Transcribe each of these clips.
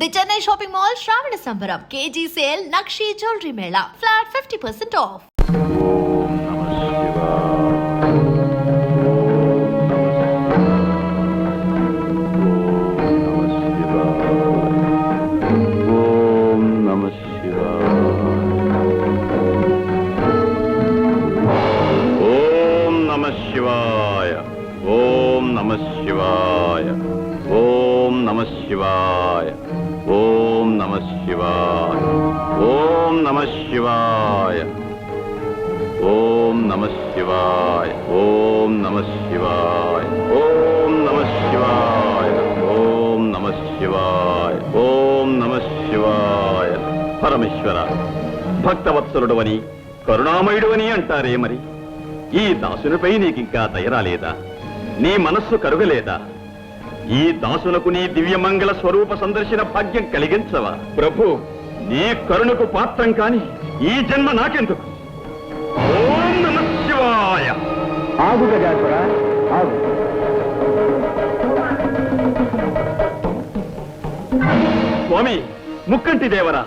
The Chennai Shopping Mall Shravana Sambaram KG Sale Nakshi Jewelry Mela Flat 50% off. ఓం నమః శివాయ. ఓం నమః శివాయ. ఓం నమః శివాయ. ఓం నమః శివాయ. ఓం నమః శివాయ. ఓం నమః శివాయ. ఓం నమః శివాయ. పరమేశ్వర, భక్తవత్సలుడవని కరుణామయుడవని అంటారే, మరి ఈ దాసునిపై నీకింకా దయరాలేదా? నీ మనస్సు కరుగలేదా? ఈ దాసులకు నీ దివ్యమంగళ స్వరూప సందర్శన భాగ్యం కలిగించవా? ప్రభు, నీ కరుణకు పాత్రం కాని ఈ జన్మ నాకెందుకు? ఓం నమః శివాయ. ఆగు గజాసుర, ఆగు. స్వామి, ముక్కంటి దేవర,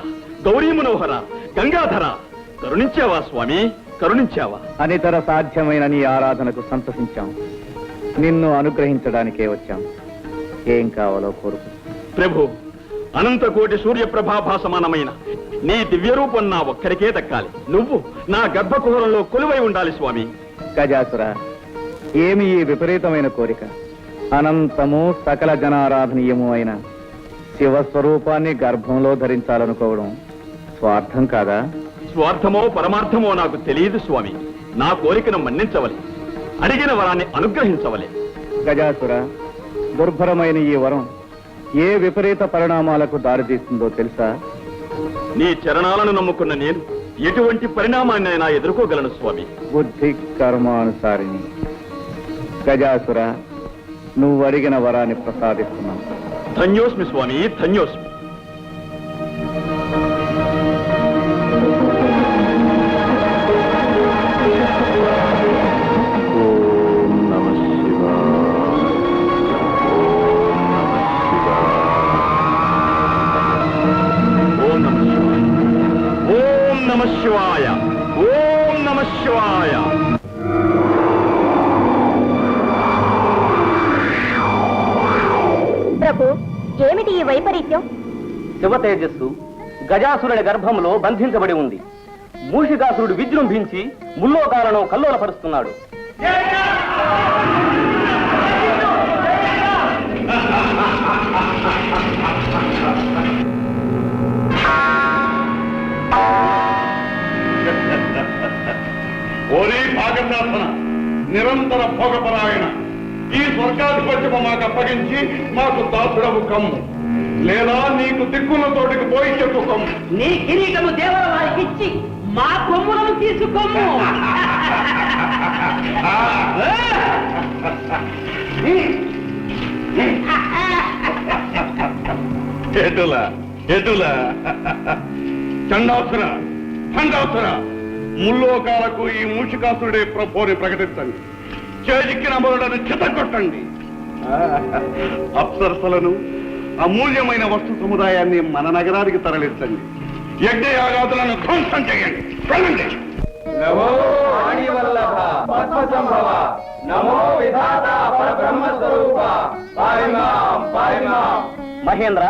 గౌరీ మనోహర, గంగాధర, కరుణించావా స్వామి, కరుణించావా? అనితర సాధ్యమైన నీ ఆరాధనకు సంతసించాం. నిన్ను అనుగ్రహించడానికే వచ్చాం. ఏం కావాలో కోరుకు. ప్రభు, అనంతకోటి సూర్యప్రభాభాసమానమైన నీ దివ్య రూపం నా ఒక్కరికే దక్కాలి. నువ్వు నా గర్భకుహరంలో కొలువై ఉండాలి స్వామి. గజాసుర, ఏమి ఈ విపరీతమైన కోరిక? అనంతము సకల జనారాధనీయము అయిన శివస్వరూపాన్ని గర్భంలో ధరించాలనుకోవడం స్వార్థం కాదా? స్వార్థమో పరమార్థమో నాకు తెలియదు స్వామి. నా కోరికను మన్నించవలే, అడిగిన వరాన్ని అనుగ్రహించవలే. గజాసుర, దుర్భరమైన ఈ వరం ఏ విపరీత పరిణామాలకు దారితీస్తుందో తెలుసా? నీ చరణాలను నమ్ముకున్న నేను ఎటువంటి పరిణామాన్నైనా ఎదుర్కోగలను స్వామి. బుద్ధి కర్మానుసారిని. గజాసుర, నువ్వు అడిగిన వరాన్ని ప్రసాదిస్తున్నావు. ధన్యోస్మి స్వామి, ధన్యోస్మి. శివాయ. ఓం నమః శివాయ. ప్రభు, ఏమిటి ఈ వైపరీత్యం? శివ తేజస్సు గజాసురుని గర్భంలో బంధించబడి ఉంది. మూషికాసురుడు విజృంభించి ముల్లోకాలను కల్లోలపరుస్తున్నాడు. ఓరీ భాగశాసన, నిరంతర భోగపరాయణ, ఈ స్వర్గాధిపత్యము మాకు అప్పగించి మాకు దాసుడవు కమ్ము, లేదా నీకు దిక్కున్న తోటికి పోయి చెప్పు కమ్ము. నీ కిరీటము దేవర వారికి ఇచ్చి మా కొమ్ములను తీసుకోము. ఎటులా ఎటులా చండాసుర, చండాసుర, ముల్లోకాలకు ఈ మూషికాసురుడే ప్రభుని ప్రకటించండి. చేజిక్కిన అమరులను చితగొట్టండి. అప్సరసలను, అమూల్యమైన వస్తు సముదాయాన్ని మన నగరానికి తరలించండి. యజ్ఞయాగాదులను ధ్వంసం చేయండి. వెళ్ళండి. నమో ఆణివల్లభ పద్మసంభవ, నమో విధాత పరబ్రహ్మ స్వరూప, పారిమాం పారిమాం. మహేంద్ర,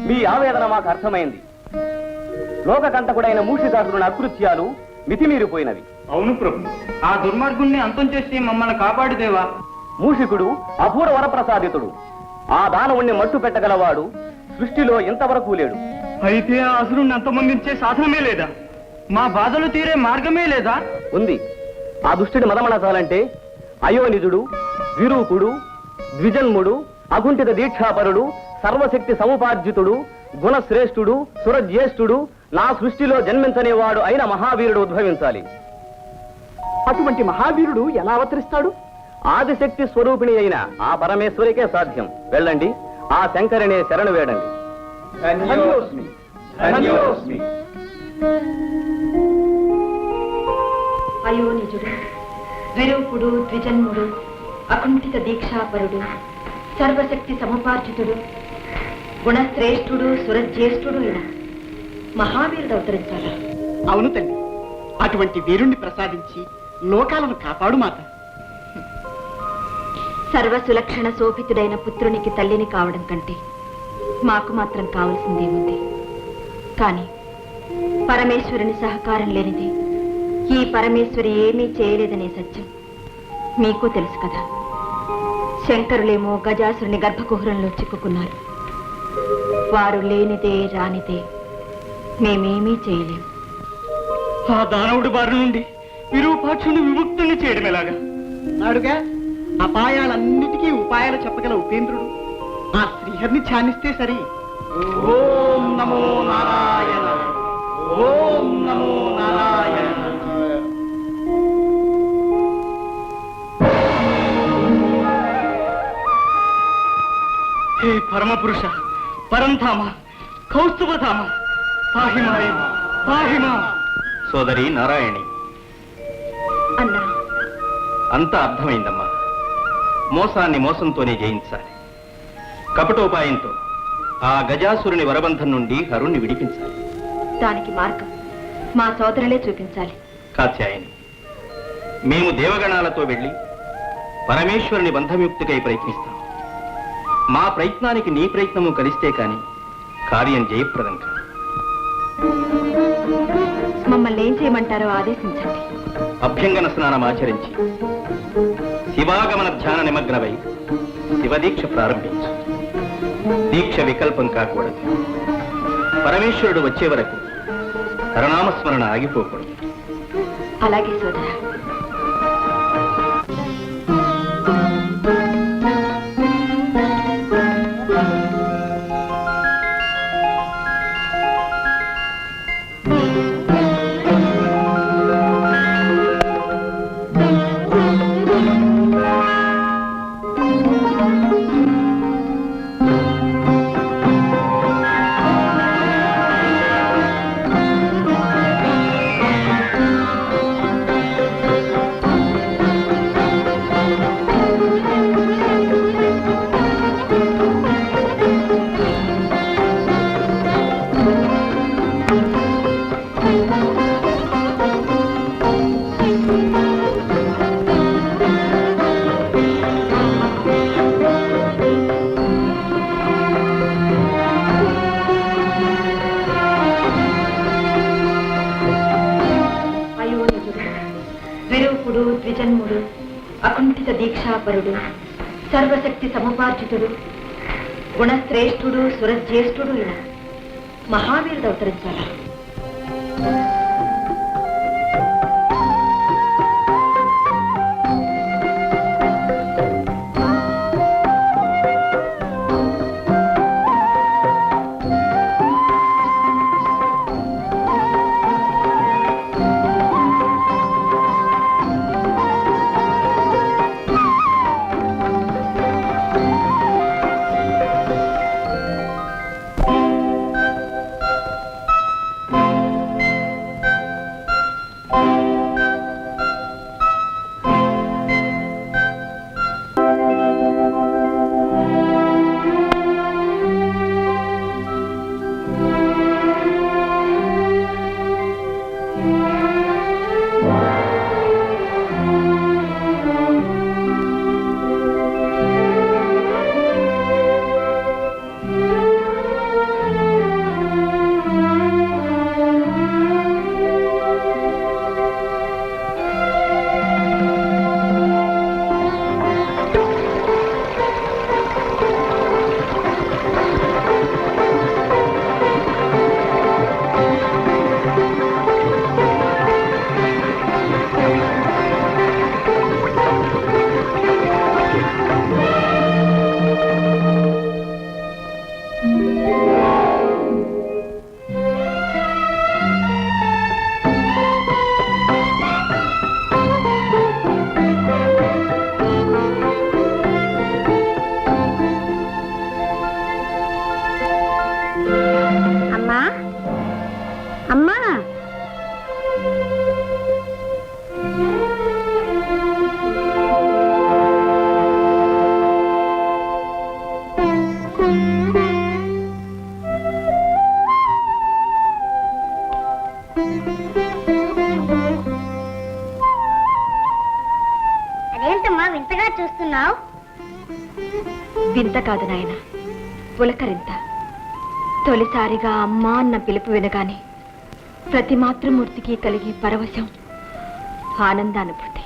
మీ ఆవేదన మాకు అర్థమైంది. లోకకంటకుడైన మూషికాసురుని అకృత్యాలు మితిమీరిపోయినవి. అవును ప్రభు, ఆ దుర్మార్గుణ్ణి అంతం చేసి మమ్మల్ని కాపాడుదేవా. మూషికుడు అపూర్వ వరప్రసాదితుడు. ఆ దానవుణ్ణి మట్టు పెట్టగలవాడు సృష్టిలో ఇంతవరకు లేడు. అయితే ఆ అసురుణ్ణి అంతమొందించే సాధనమే లేదా? మా బాధలు తీరే మార్గమే లేదా? ఉంది. ఆ దుష్టుడి మదమణచాలంటే అయోనిజుడు, విరూపుడు, ద్విజన్ముడు, అకుంఠిత దీక్షాపరుడు, సర్వశక్తి సముపార్జితుడు, గుణశ్రేష్ఠుడు, సురజ్యేష్ఠుడు, నా సృష్టిలో జన్మించనేవాడు అయిన మహావీరుడు ఉద్భవించాలి. అటువంటి మహావీరుడు ఎలా అవతరిస్తాడు? ఆదిశక్తి స్వరూపిణి అయిన ఆ పరమేశ్వరికే సాధ్యం. వెళ్ళండి, ఆ శంకరినే శరణు వేడండి. ధన్యోస్మి, ధన్యోస్మి. అయోనిజుడు, విరూపుడు, ద్విజన్ముడు, అకుంఠిత దీక్షాపరుడు, సర్వశక్తి సముపార్జితుడు, గుణశ్రేష్ఠుడు సురజ్యేష్ఠుడు అయిన మహావీరుడు అవతరించాలా? అవును తల్లి, అటువంటి వీరుణ్ణి ప్రసాదించి లోకాలను కాపాడు మాత. సర్వసులక్షణ శోభితుడైన పుత్రునికి తల్లిని కావడం కంటే మాకు మాత్రం కావలసిందేముంది? కానీ పరమేశ్వరుని సహకారం లేనిది ఈ పరమేశ్వరి ఏమీ చేయలేదనే సత్యం మీకు తెలుసు కదా. శంకరులేమో గజాసురుని గర్భకుహరంలో చిక్కుకున్నారు. వారు లేనిదే రానిదే మేమేమీ చేయలేం. ఆ దానవుడి బారి నుండి విరూపాక్షుని విముక్తుని చేయడం ఎలాగా? నాడుగా అపాయాలన్నిటికీ ఉపాయాలు చెప్పగల ఉపేంద్రుడు ఆ శ్రీహరిని ధ్యానిస్తే సరి. ఓం నమో నారాయణ, ఓం నమో నారాయణ. హే పరమపురుష, పరంధామ, కౌస్తుభధామ, పాహిమాయ పాహిమా. సోదరి నారాయణి, అన్నా, అంతా అర్థమైందమ్మా. మోసాన్ని మోసంతోనే జయించాలి. కపటోపాయంతో ఆ గజాసురుని వరబంధం నుండి హరుణ్ణి విడిపించాలి. దానికి మార్గం మా సోదరులే చూపించాలి. కాత్యాయని, మేము దేవగణాలతో వెళ్ళి పరమేశ్వరుని బంధముక్తికై ప్రయత్నిస్తాం. మా ప్రయత్నానికి నీ ప్రయత్నము కలిస్తే కాని కార్యం జయప్రదం కాదు. మమ్మల్ని ఏం చేయమంటారో ఆదేశించండి. అభ్యంగన స్నానం ఆచరించి శివాగమన ధ్యాన నిమగ్నమై శివదీక్ష ప్రారంభించు. దీక్ష వికల్పం కాకూడదు. పరమేశ్వరుడు వచ్చే వరకు హరనామస్మరణ ఆగిపోకూడదు. అలాగే సోదరా. విరూపుడు, ద్విజన్ముడు, అకుంఠిత దీక్షాపరుడు, సర్వశక్తి సముపార్జితుడు, గుణశ్రేష్ఠుడు సురజ్యేష్ఠుడు అయిన మహావీరుడు అవతరించాలా? వింత కాదు నాయన, పులకరింత. తొలిసారిగా అమ్మా అన్న పిలుపు వినగానే ప్రతి మాతృమూర్తికి కలిగే పరవశం, ఆనందానుభూతి.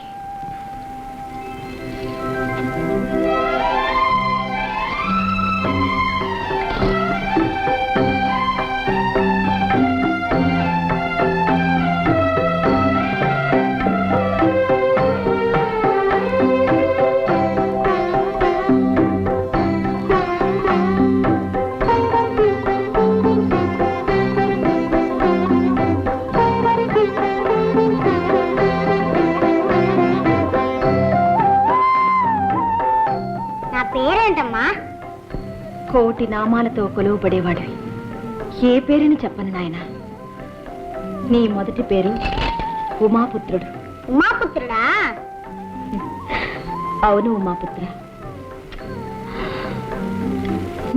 కోటి నామాలతో కొలువుపడేవాడివి. ఏ పేరుని చెప్పను నాయన. నీ మొదటి పేరు ఉమాపుత్రుడు. ఉమాపుత్రుడా? అవును ఉమాపుత్ర.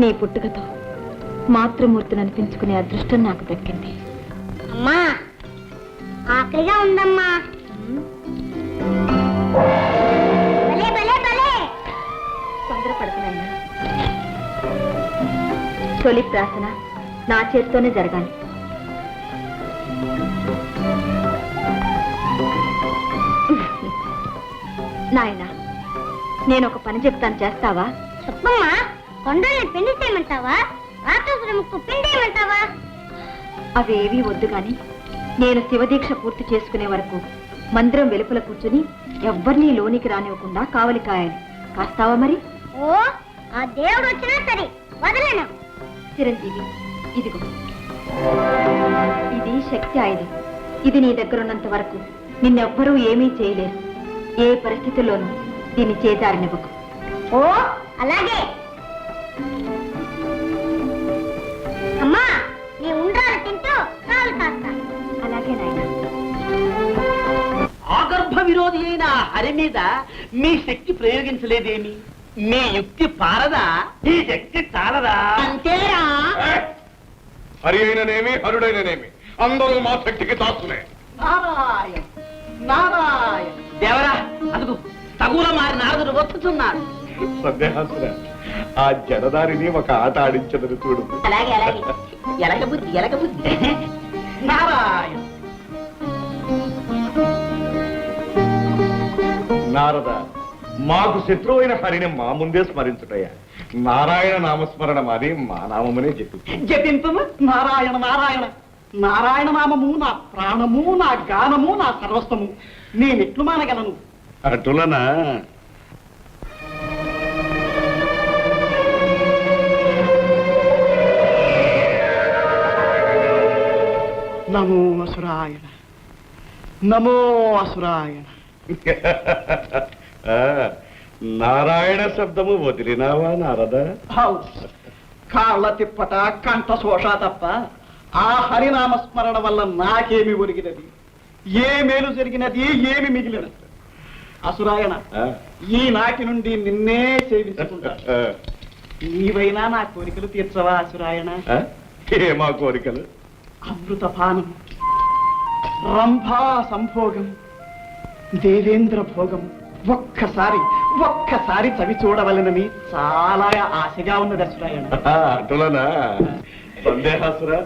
నీ పుట్టుకతో మాతృమూర్తిని అనిపించుకునే అదృష్టం నాకు దక్కింది. అమ్మా, ఆకలిగా ఉందమ్మా. భలే భలే భలే. తొందరపడుతున్నాయినా. తొలి ప్రార్థన నా చేతితోనే జరగాలి. నాయనా, నేను ఒక పని చెప్తాను, చేస్తావా? చెప్పమ్మా. కొండల్ని పిండి చేయమంటావా? రాక్షసుల ముక్కు పిండేయమంటావా? అవేవీ వద్దు గాని నేను శివదీక్ష పూర్తి చేసుకునే వరకు మందిరం వెలుపల కూర్చుని ఎవ్వరినీ లోనికి రానివ్వకుండా కావలి కాయాలి. కాస్తావా మరి? ఓ, ఆ దేవుడు వచ్చినా సరే వదలను. చిరంజీవి, ఇదిగో, ఇది శక్తి ఆయుధం. ఇది నీ దగ్గరున్నంత వరకు నిన్నెవ్వరూ ఏమీ చేయలేరు. ఏ పరిస్థితుల్లోనూ దీన్ని చేజారనివ్వకు. ఓ, అలాగే. అమ్మా, నీ ఉండ్రాలు తింటూ కాలు కాస్తాను. అలాగే నాయన. ఆగర్భ విరోధి అయిన హరి మీద మీ శక్తి ప్రయోగించలేదేమి? మీ యుక్తి పారదా? ఈ శక్తి చాలదా? అంతేరా? హరి అయిననేమి హరుడైననేమి అందరూ మా శక్తికి దాసులే. నారాయణ నారాయణ. దేవరా, అదుగు తగుల మారి నారదుడు వస్తున్నాడు. సందేహాసుర, ఆ జడదారిని ఒక ఆట ఆడించదని చూడు. అలాగే అలాగే. ఎలక బుద్ధి ఎలక బుద్ధి. నారాయణ. నారద, మాకు శత్రువైన హరిని మా ముందే స్మరించుటయ్యా. నారాయణ నామస్మరణ మాది మా నామమునే చెప్పు. జపింపము నారాయణ నారాయణ. నారాయణ నామము నా ప్రాణము, నా గానము, నా సర్వస్వము. నేనెట్లు మానగలను? అటులనా? నమో అసురాయణ, నమో అసురాయణ. నారాయణ శబ్దము వదిలినావా నారద? కాళ్ళ తిప్పట, కంఠ శోష తప్ప ఆ హరినామస్మరణ వల్ల నాకేమి ఒరిగినది? ఏ మేలు జరిగినది? ఏమి మిగిలినది? అసురాయణ, ఈనాటి నుండి నిన్నే సేవించుకుంటా. నీవైనా నా కోరికలు తీర్చవా అసురాయణ? ఏమా కోరికలు? అమృతపానం, రంభా సంభోగం, దేవేంద్ర భోగం ఒక్కసారి చవి చూడవలనని చాలా ఆశగా ఉన్నది అసురాయణ. అటులనా? సందేహాసురా?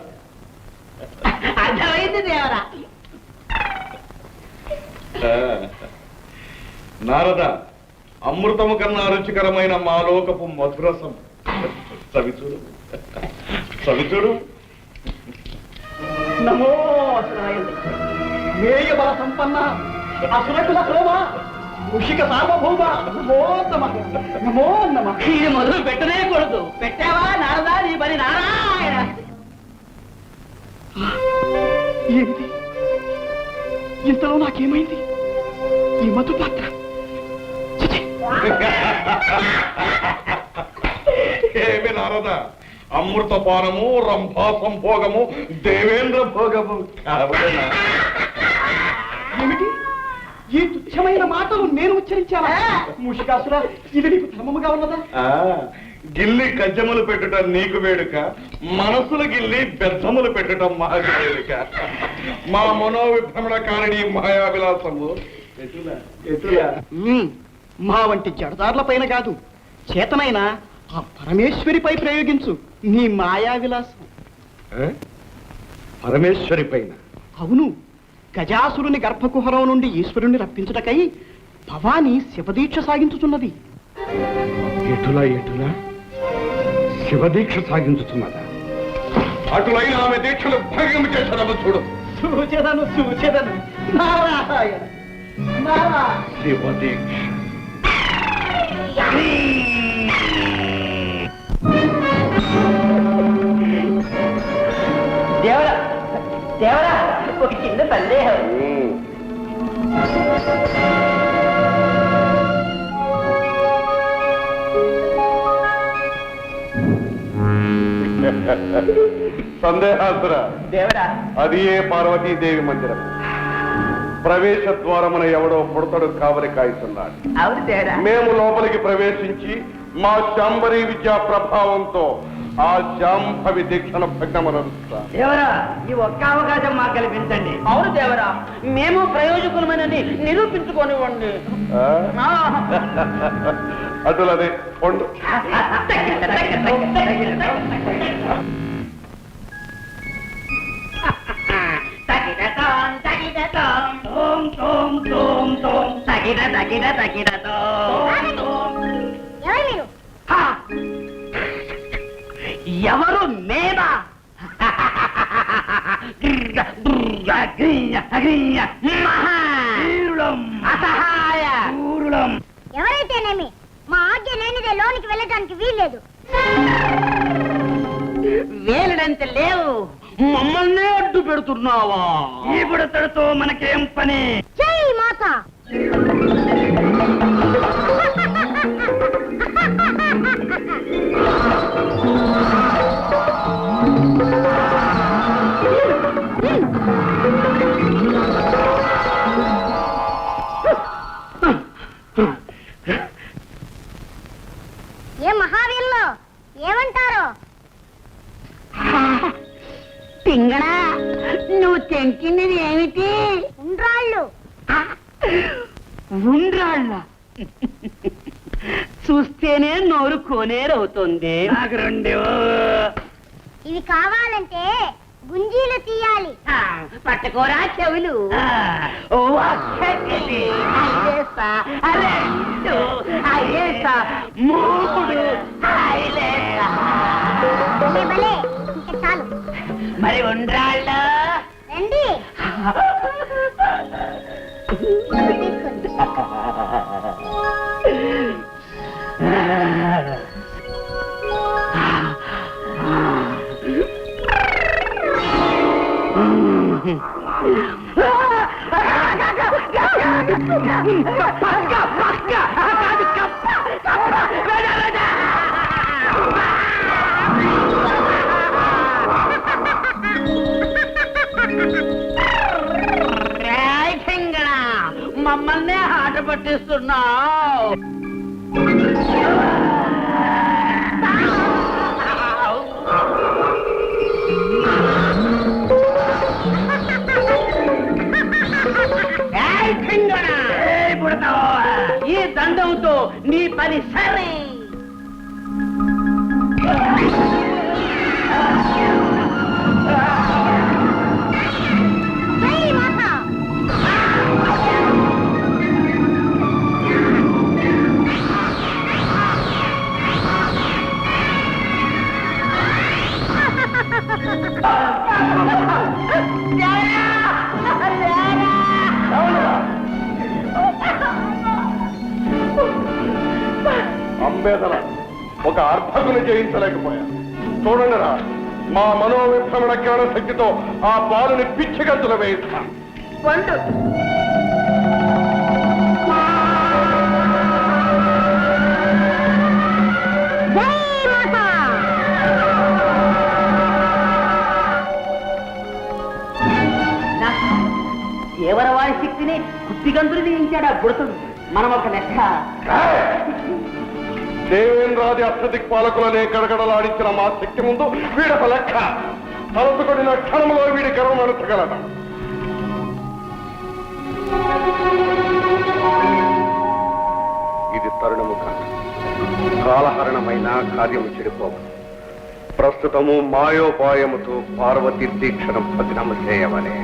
అర్థమైంది దేవరా. నారద, అమృతము కన్నా రుచికరమైన మాలోకపు మధురసం చవిచూడు, చవిచూడు. నమో అసురాయణ. మేయ బల సంపన్న, అసురకుల శోభ, ముషిక సార్వభౌమ, నమో నమః, నమో నమః. ఇది మొదలు పెట్టనే కూడదు. పెట్టావా నారదా నీ పని? నారాయణ. ఏమిటి ఇంతలో నాకేమైంది? ఈ మధు పాత్ర ఏమి నారద, అమృతపానము, రంభా సంభోగము, దేవేంద్ర భోగము కావలేనా? ఏమిటి ఈ తుచ్చమైన మాటలు నేను ఉచ్చరించాలా? ముషికాసురా, ఇది నీకు ధర్మముగా ఉన్నదా? గిల్లి కజ్జములు పెట్టుట నీకు వేడుక, మనసులు గిల్లి బెద్దములు పెట్టుట మాకు వేడుక. మా మనోవిభ్రమణ కారణి మాయా విలాసము మా వంటి జడదారుల పైన కాదు, చేతనైనా ఆ పరమేశ్వరిపై ప్రయోగించు నీ మాయా విలాసం. పరమేశ్వరి పైన? అవును, గజాసురుని గర్భకుహరం నుండి ఈశ్వరుని రప్పించుటకై భవాని శివదీక్ష సాగించుచున్నది. ఎటులా ఎటులా శివదీక్ష సాగించుతున్నదా? అటులైన ఆమె దీక్షలు భంగం చేశారమ్మ చూడు. చూచెదను నారాయణ నారాయణ. శివదీక్ష దేవరా దేవరా, ఒక చిన్న సందేహం. సందేహాసురా, దేవరా, అది ఏ పార్వతీదేవి మందిరం. ప్రవేశ ద్వారమున ఎవడో పుడతడు కావలి కాయిస్తున్నాడు. అవును దేవరా. మేము లోపలికి ప్రవేశించి మా శాంబరీ విద్యా ప్రభావంతో ఆ శాంభవి దీక్షను భగ్నమనరుస్తా. దేవరా, ఈ ఒక్క అవకాశం మాకు కల్పించండి. అవును దేవరా, మేము ప్రయోజకులమని నిరూపించుకోనివ్వండి. అటులదే పొండు. ఎవరు మేమా? ఎవరైతేనేమి మా ఆజ్ఞ లేనిదే లోనికి వెళ్ళడానికి వీల్లేదు. వేలడంత లేవు, మమ్మల్ని అడ్డు పెడుతున్నావా? ఈ బుడతడితో మనకేం పని? జై మాత. ఏ మహావీరులు ఏమంటారు? పింగళా, నువ్వు తెంచినది ఏమిటి? ఉండ్రాళ్ళు. ఉండ్రాళ్ళ? చూస్తేనే నోరు కోనేరవుతుంది. నాకు రెండు. ఇవి కావాలంటే గుంజీలు తీయాలి. పట్టుకోరా చెవులు. మూడు. భలే ఇంకా చాలు. మరి ఉండ్రాళ్ళ రండి. మమ్మల్నే ఆట పట్టిస్తున్నావు. ఈ దండంతో నీ పని సరే. అంబేదల ఒక అర్భకుని జయించలేకపోయా. చూడండి రా, మా మనోవిభ్రమణ జ్ఞాన శక్తితో ఆ బాలుని పిచ్చి గంతులు వేయిస్తాం. పండు దేవరవాడి శక్తిని కుత్తిగంతులు తీయించాడు ఆ బుడతడు. మనం ఒక లెక్క. దేవేంద్రాది అష్టదిక్పాలకులనే గడగడలాడించిన మా శక్తి ముందు వీడొక లెక్క. తలసుకొడిన క్షణంలో వీడి గర్వం అణచగలడం. ఇది తరుణము కాదు. కాలహరణమైన కార్యము చెడిపోవు. ప్రస్తుతము మాయోపాయముతో పార్వతి దీక్షను భగ్నము చేయవలే.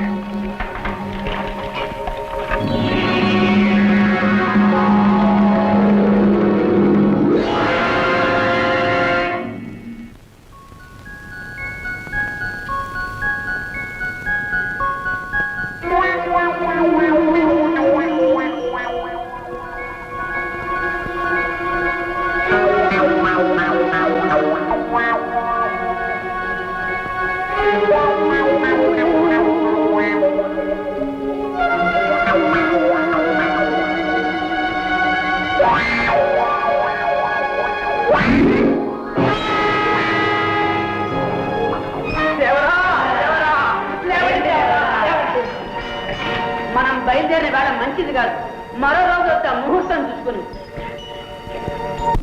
మనం బయలుదేరిన వేళ మంచిది కాదు. మరో రోజు వస్తే ముహూర్తం చూసుకుని.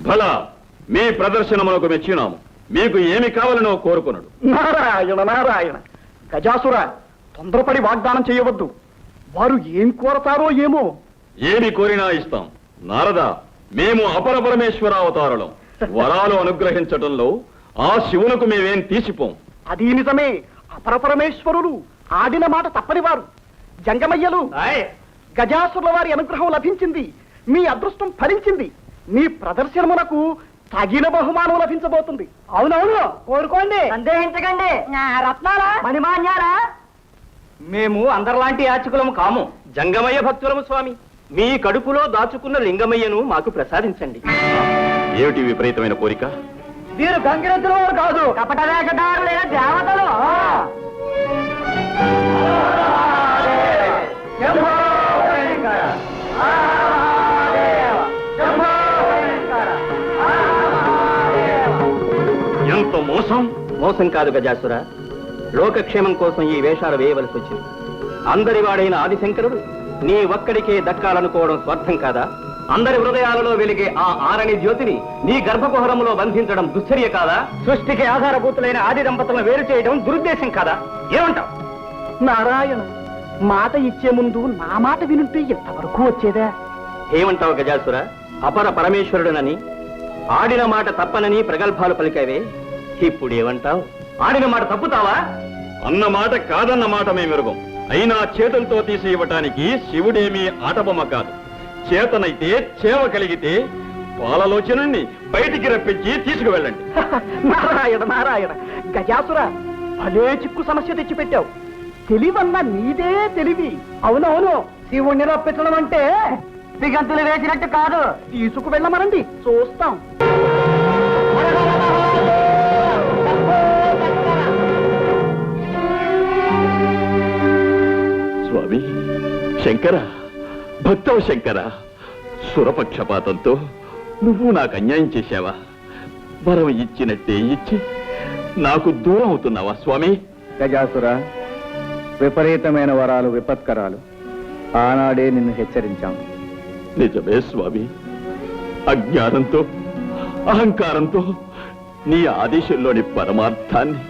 భలా మీ ప్రదర్శనములకు మెచ్చినాము. మీకు ఏమి కావాలనో కోరుకున్నాడు. నారాయణ నారాయణ. గజాసుర, తొందరపడి వాగ్దానం చేయవద్దు. వారు ఏం కోరతారో ఏమో. ఏమి కోరినా ఇస్తాం. నారద, మేము అపర పరమేశ్వర అవతారులం. వరాలు అనుగ్రహించటంలో ఆ శివునకు మేమేం తీసిపోం. అది నిజమే. అపరపరమేశ్వరులు ఆడిన మాట తప్పని వారు. జంగమయ్యలు, గజాసురుల వారి అనుగ్రహం లభించింది. మీ అదృష్టం ఫలించింది. మీ ప్రదర్శనమునకు తగిన బహుమానం లభించబోతుంది. అవునవును, కోరుకోండి. సందేహించకండి. రత్నాలా, మణిమాన్యాలా? మేము అందరిలాంటి యాచకులము కాము, జంగమయ్య భక్తులము స్వామి. మీ కడుపులో దాచుకున్న లింగమయ్యను మాకు ప్రసాదించండి. ఏమిటి విపరీతమైన కోరిక? వీరు గంగిరెద్దుల వారు కాదు, కపట వేషధారులైన దేవతలు. ఎంత మోసం! మోసం కాదు గజాసుర, లోకక్షేమం కోసం ఈ వేషాలు వేయవలసి వచ్చింది. అందరి వాడైన ఆదిశంకరుడు నీ ఒక్కడికే దక్కాలనుకోవడం స్వార్థం కాదా? అందరి హృదయాలలో వెలిగే ఆ ఆరణి జ్యోతిని నీ గర్భకుహరంలో బంధించడం దుశ్చర్య కాదా? సృష్టికి ఆధారభూతులైన ఆది దంపతులను వేరు చేయడం దురుద్దేశం కాదా? ఏమంటావు? నారాయణ, మాట ఇచ్చే ముందు నా మాట వినుంటే ఎంతవరకు వచ్చేదా? ఏమంటావు గజాసుర? అపర పరమేశ్వరుడనని, ఆడిన మాట తప్పనని ప్రగల్భాలు పలికావే, ఇప్పుడేమంటావు? ఆడిన మాట తప్పుతావా? అన్న మాట కాదన్న మాట మేమెరుగం. అయినా చేతులతో తీసి ఇవ్వటానికి శివుడేమీ ఆటబొమ్మ కాదు. చేతనైతే చేవ కలిగితే పాలలోచనని బయటికి రప్పించి తీసుకువెళ్ళండి. నారాయణ నారాయణ. గజాసుర, భలే చిక్కు సమస్య తెచ్చిపెట్టావు. తెలివన్నా నీదే తెలివి. అవునవును, శివుణ్ణి రప్పించడం అంటే దిగంతులు వేసినట్టు కాదు. తీసుకువెళ్ళమనండి, చూస్తాం. స్వామి శంకర, భక్తవ శంకర, సురపక్షపాతంతో నువ్వు నాకు అన్యాయం చేశావా? వరం ఇచ్చినట్టే ఇచ్చి నాకు దూరం అవుతున్నావా స్వామి? గజాసుర, విపరీతమైన వరాలు విపత్కరాలు. ఆనాడే నిన్ను హెచ్చరించాం. నిజమే స్వామి, అజ్ఞానంతో అహంకారంతో నీ ఆదేశంలోని పరమార్థాన్ని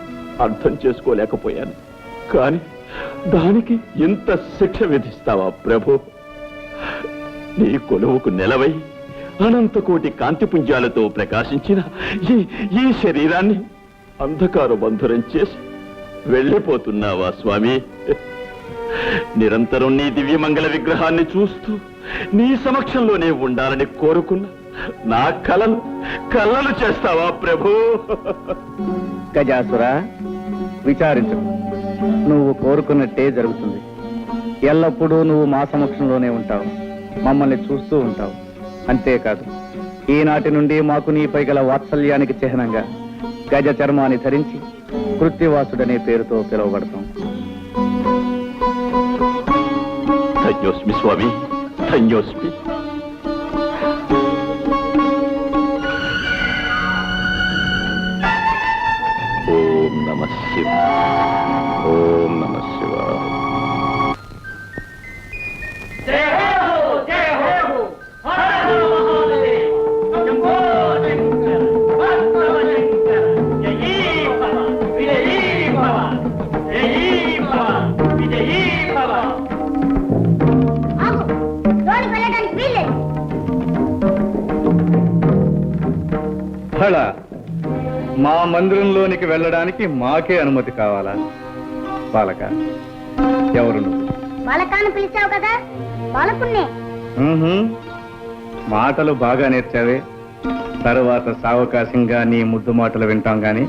అర్థం చేసుకోలేకపోయాను. కాని దానికి ఇంత శిక్ష విధిస్తావా ప్రభు? నీ కొలువుకు నెలవై అనంతకోటి కాంతిపుంజాలతో ప్రకాశించిన ఈ శరీరాన్ని అంధకార బంధురం చేసి వెళ్ళిపోతున్నావా స్వామి? నిరంతరం నీ దివ్యమంగళ విగ్రహాన్ని చూస్తూ నీ సమక్షంలోనే ఉండాలని కోరుకున్న నా కలలు చేస్తావా ప్రభు? గజాసుర, విచారించు. నువ్వు కోరుకున్నట్టే జరుగుతుంది. ఎల్లప్పుడూ నువ్వు మా సమక్షంలోనే ఉంటావు, మమ్మల్ని చూస్తూ ఉంటావు. అంతేకాదు, ఈనాటి నుండి మాకు నీపై గల వాత్సల్యానికి చిహ్నంగా గజ చర్మాన్ని ధరించి కృత్తివాసుడనే పేరుతో పిలువబడతాం. ధన్యోస్మి స్వామి, ధన్యోస్మి. ఓం నమః శివాయ, ఓం నమః శివాయ. ఆగు, లోనికి వెళ్ళడానికి వీల్లేదు. మరళ మా మందిరంలోనికి వెళ్ళడానికి మాకే అనుమతి కావాలా? బాలక, ఎవరు నువ్వు? బాలకాన్ని పిలిచావు కదా, బాలకున్నే. మాటలు బాగా నేర్చావే. తరువాత సావకాశంగా నీ ముద్దు మాటలు వింటాం గాని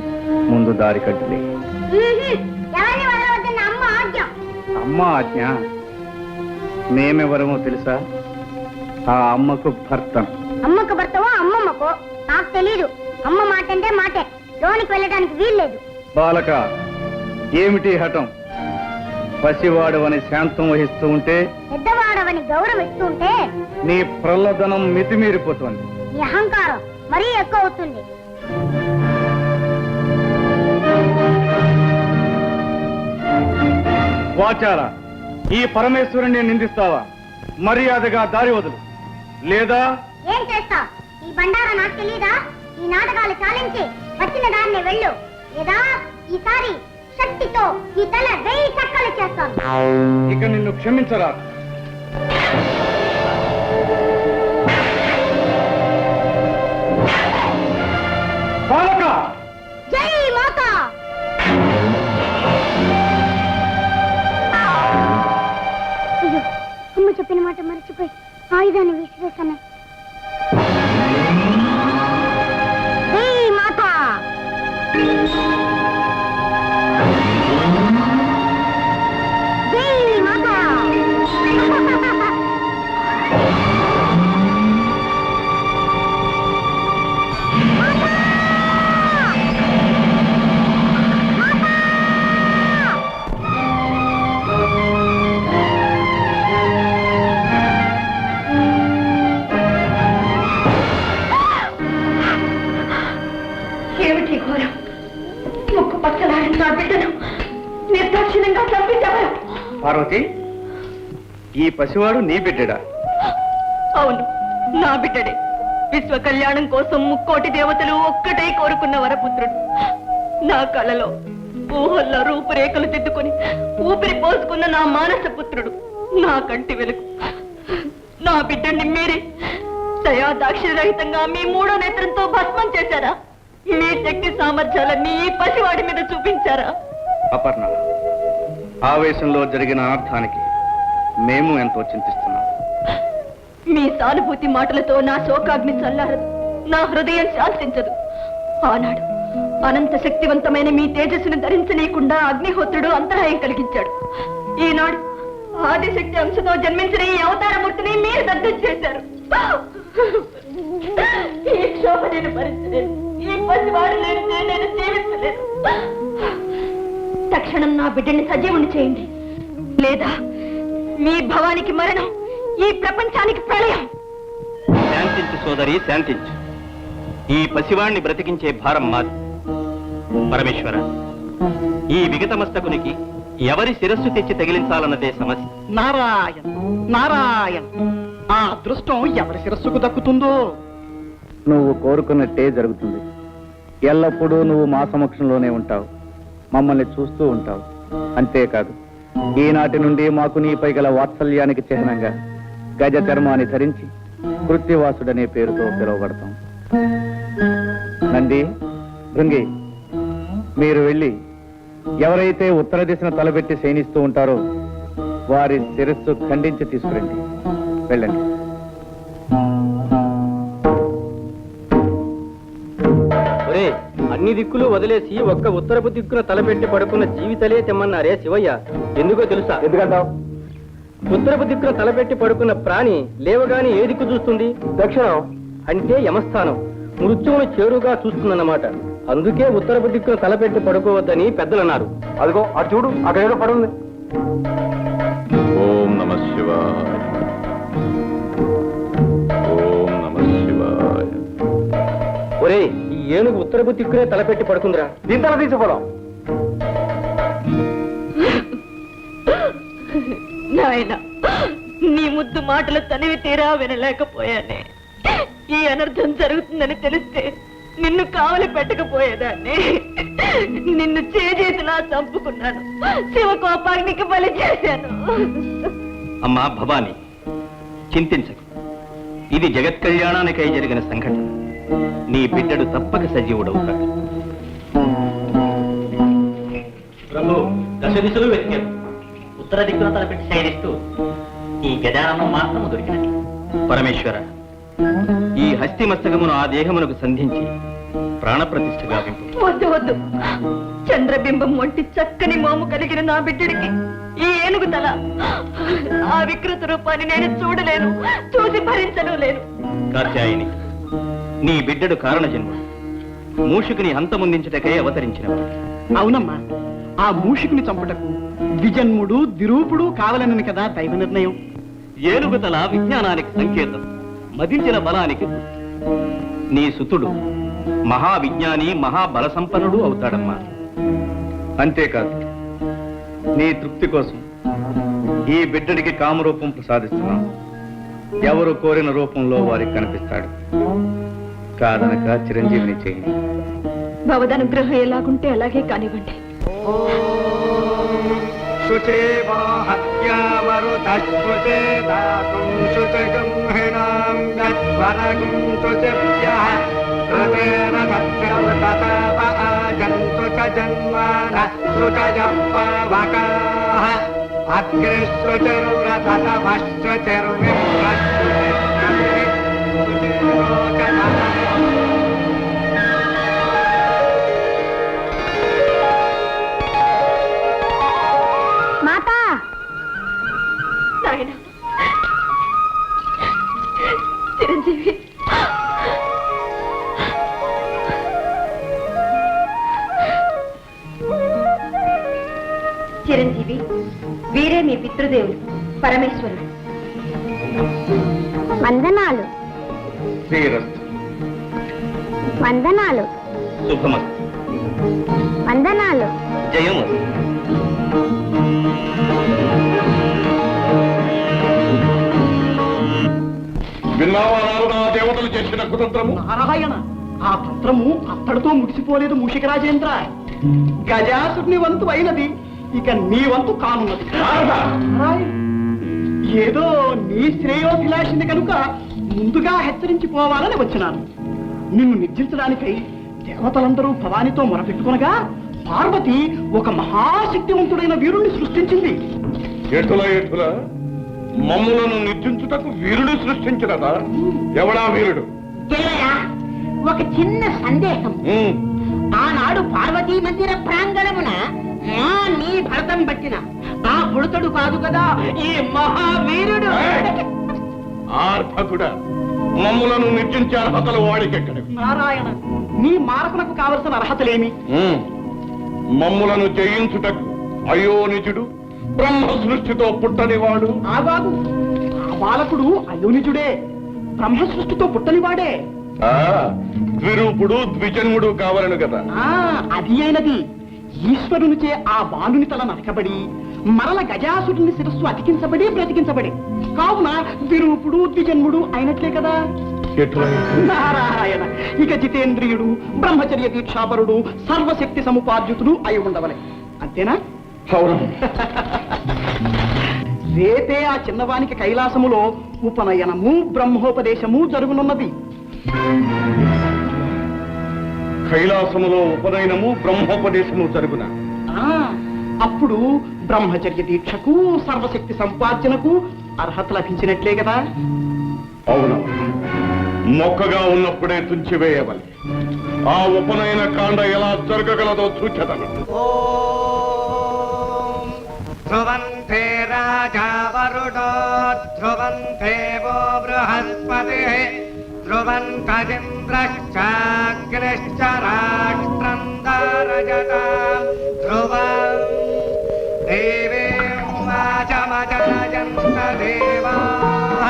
ముందు దారి కట్టులే. ఎవరిని వదలవద్దన్న అమ్మ ఆజ్ఞ. అమ్మ ఆజ్ఞ? మేమెవరమో తెలుసా? ఆ అమ్మకు భర్త. అమ్మకు భర్తవో అమ్మమ్మకో నాకు తెలీదు. అమ్మ మాట అంటే మాటే, లోనికి వెళ్ళడానికి వీల్లేదు. బాలక, ఏమిటి హఠం? పసివాడవని శాంతం వహిస్తూ ఉంటే, పెద్దవాడవని గౌరవిస్తూ ఉంటే నీ ప్రల్లదనం మితిమీరిపోతుంది. నీ అహంకారం మరీ ఎక్కువ అవుతుంది. వాచాల, ఈ పరమేశ్వరుణ్ణి నిందిస్తావా? మర్యాదగా దారి వదులు, లేదా ఏం చేస్తా? ఈ బండారా నాకు తెలీదా? ఈ నాటకాలు చాలించి వచ్చిన దాన్ని వెళ్ళు, లేదా ఈసారి శక్తితో ఈ తల 1000 చక్కలు చేస్తాను. ఇక నిన్ను క్షమించరా. బాలక, జై మాత. అయ్యో, అమ్మ చెప్పిన మాట మర్చిపోయి ఆయుధాన్ని విసిరేసాను. జై మాత. జై మాత. ఏమిటి ఘోరం? ముక్కు పచ్చలాడిన నా బిడ్డను నిర్దాక్షిణ్యంగా చంపించారు. పార్వతి, ఈ పసివాడు నీ బిడ్డడా? అవును, నా బిడ్డడే. విశ్వ కళ్యాణం కోసం ముక్కోటి దేవతలు ఒక్కటే కోరుకున్న వరపుత్రుడు. నా కళ్ళలో ఊహల్లో రూపురేఖలు దిద్దుకుని ఊపిరి పోసుకున్న నా మానస పుత్రుడు, నా కంటి వెలుగు. నా బిడ్డని మీరే దయా దాక్షిణ్యరహితంగా మీ 3వ నేత్రంతో భస్మం చేశారా? మీ శక్తి సామర్థ్యాలన్నీ ఈ పసివాడి మీద చూపించారా? అపర్ణ, ఆవేశంలో జరిగిన అనర్థానికి మేము ఎంతో చింతిస్తున్నాం. మీ సానుభూతి మాటలతో నా శోకాగ్ని చల్లారదు, నా హృదయం శాంతించదు. ఆనాడు అనంత శక్తివంతమైన మీ తేజస్సును ధరించనీయకుండా అగ్నిహోత్రుడు అంతరాయం కలిగించాడు. ఈనాడు ఆదిశక్తి అంశతో జన్మించిన ఈ అవతారమూర్తిని మీరు దగ్ధం చేశారు. ఈ క్షోభ నేను భరించలేను. ఈ పసివాడు లేనిదే నేను జీవించలేను. తక్షణం నా బిడ్డని సజీవుని చేయండి, లేదా మీ భవానికి మరణం, ఈ ప్రపంచానికి ప్రళయం. శాంతించు సోదరి, శాంతించు. ఈ పసివాణ్ణి బ్రతికించే భారం మాది. పరమేశ్వర, ఈ విగతమస్తకునికి ఎవరి శిరస్సు తెచ్చి తగిలించాలన్నదే సమస్య. నారాయణ నారాయణ, ఆ అదృష్టం ఎవరి శిరస్సుకు దక్కుతుందో. నువ్వు కోరుకున్నట్టే జరుగుతుంది. ఎల్లప్పుడూ నువ్వు మా సమక్షంలోనే ఉంటావు, మమ్మల్ని చూస్తూ ఉంటావు. అంతేకాదు, ఈనాటి నుండి మాకు నీపై గల వాత్సల్యానికి చిహ్నంగా గజ చర్మాన్ని ధరించి కృత్యవాసుడనే పేరుతో పిలువబడతాం. నంది, భృంగి, మీరు వెళ్ళి ఎవరైతే ఉత్తర దిశను తలబెట్టి శయనిస్తూ ఉంటారో వారి శిరస్సు ఖండించి తీసుకురండి. వెళ్ళండి. ఒరే, అన్ని దిక్కులు వదిలేసి ఒక్క ఉత్తరపు దిక్కున తలపెట్టి పడుకున్న జీవితలే తెమ్మన్నారే శివయ్య. ఎందుకో తెలుసా? ఎందుకంటావు? ఉత్తరపు దిక్కున తలపెట్టి పడుకున్న ప్రాణి లేవగాని ఏ దిక్కు చూస్తుంది? దక్షిణం. అంటే యమస్థానం, మృత్యువును చేరుగా చూస్తుందన్నమాట. అందుకే ఉత్తరపు దిక్కున తలపెట్టి పడుకోవద్దని పెద్దలన్నారు. అదిగో అటు చూడు, అక్కడ ఏదో పడుంది. ఓం నమః శివాయ. ఓం నమః శివాయ. ఒరే, ఈ ఏనుగు ఉత్తరపు దిక్కునే తలపెట్టి పడుకుందిరా. దీని తల తీసుకోవడం. నాయన, నీ ముద్దు మాటలు తనివి తీరా వినలేకపోయానే. ఈ అనర్థం జరుగుతుందని తెలిస్తే నిన్ను కావలి పెట్టకపోయేదాన్ని. నిన్ను చేతులా చంపుకున్నాను, శివకోపాగ్నికి బలి చేశాను. అమ్మా భవాని, చింతించకు. ఇది జగత్ కళ్యాణానికై జరిగిన సంఘటన. నీ బిడ్డడు తప్పక సజీవుడవుతాడు. ప్రభు దశ దిశలు వెతికారు. ఉత్తర దిక్కున తలపెట్టి శయనిస్తూ ఈ గజాననం మాత్రము దొరికినది. పరమేశ్వర, ఈ హస్తి మస్తకమును ఆ దేహమునకు సంధించి ప్రాణప్రతిష్ఠ గావింపు. వద్దు వద్దు, చంద్రబింబం వంటి చక్కని మోము కలిగిన నా బిడ్డడికి ఈ ఏనుగు తల, ఆ వికృత రూపాన్ని నేను చూడలేను, చూసి భరించను లేను. కాత్యాయని, నీ బిడ్డడు కారణ జన్ముడు, మూషికుని హంతముందించుటకై అవతరించినవాడు. అవునమ్మా, ఆ మూషికుని చంపుటకు ద్విజన్ముడు దిరూపుడు కావాలనని కదా దైవ నిర్ణయం. ఏనుగుతల విజ్ఞానానికి సంకేతం, మదించిన బలానికి గుర్తు. నీ సుతుడు మహావిజ్ఞాని మహాబల సంపన్నుడు అవుతాడమ్మా. అంతేకాదు, నీ తృప్తి కోసం ఈ బిడ్డడికి కామరూపం ప్రసాదిస్తున్నాం. ఎవరు కోరిన రూపంలో వారికి కనిపిస్తాడు. కాదనక చిరంజీవిని చేయండి. భవదనుగ్రహం ఎలాగుంటే అలాగే కానివ్వండి. నాయనా, చిరంజీవి, చిరంజీవి, వీరే మీ పితృదేవులు పరమేశ్వరుడు. వందనాలు శ్రీరస్తు. వందనాలు శుభమస్తు. వందనాలు. జయమస్తు. విన్నావా నారద, ఆ దేవతలు చేసిన కుతంత్రము? నారాయణ, ఆ తంత్రము అత్తడితో ముగిసిపోలేదు మూషిక రాజేంద్ర. గజాసుని వంతు అయినది, ఇక నీ వంతు కానున్నది. నారాయణ, ఏదో నీ శ్రేయోభిలాషిని కనుక ముందుగా హెచ్చరించిపోవాలని వచ్చినాను. నిన్ను నిర్జించడానికై దేవతలందరూ భవానితో మొరపెట్టుకునగా పార్వతి ఒక మహాశక్తివంతుడైన వీరుణ్ణి సృష్టించింది. ఎటుల ఎటుల మమ్ములను నిర్జించుటకు వీరుడు సృష్టించినదా? ఎవడా వీరుడు? ఒక చిన్న సందేహం. ఆనాడు పార్వతీ మందిర ప్రాంగణమున నీ భరతం పట్టిన ఆ పుడతడు కాదు కదా ఈ మహావీరుడు. ఆర్భకుడా, మమ్ములను నిర్జించే అర్హతలు వాడికెక్కడివి? నారాయణ, నీ మారకునకు కావలసిన అర్హతలేమి? మమ్ములను జయించుటకు అయోనిజుడు బ్రహ్మ సృష్టితో పుట్టనివాడు. ఆగాగు, ఆ బాలకుడు అయోనిజుడే, బ్రహ్మ సృష్టితో పుట్టనివాడే. ద్విరూపుడు ద్విజన్ముడు కావాలను కదా. అది అయినది. ఈశ్వరునిచే ఆ బాలుని తల నరకబడి మరల గజాసురుని శిరస్సు అతికించబడి బ్రతికించబడి కావున ద్విరూపుడు ద్విజన్ముడు అయినట్లే కదా. నారాయణ, ఇక జితేంద్రియుడు బ్రహ్మచర్య దీక్షాపరుడు సర్వశక్తి సముపార్జితుడు అయి ఉండవలే. అంతేనా? రేపే ఆ చిన్నవానికి కైలాసములో ఉపనయనము బ్రహ్మోపదేశము జరుగునున్నది. కైలాసములో ఉపనయనము బ్రహ్మోపదేశము జరుగున. అప్పుడు బ్రహ్మచర్య దీక్షకు సర్వశక్తి సంపార్జనకు అర్హత లభించినట్లే కదా. అవును, మొక్కగా ఉన్నప్పుడే తుంచివేయవలె. ఆ ఉపనయన కాండ ఎలా జరగగలదో చూచెదను. ధ్రువంతే రాజా వరుణో ధ్రువంతే వో బృహస్పతి ధ్రువంతరింద్రశ్చాగ్నిశ్చ రాష్ట్రం దారజతాం ధ్రువం దేవీం వాచమజాయంత దేవాః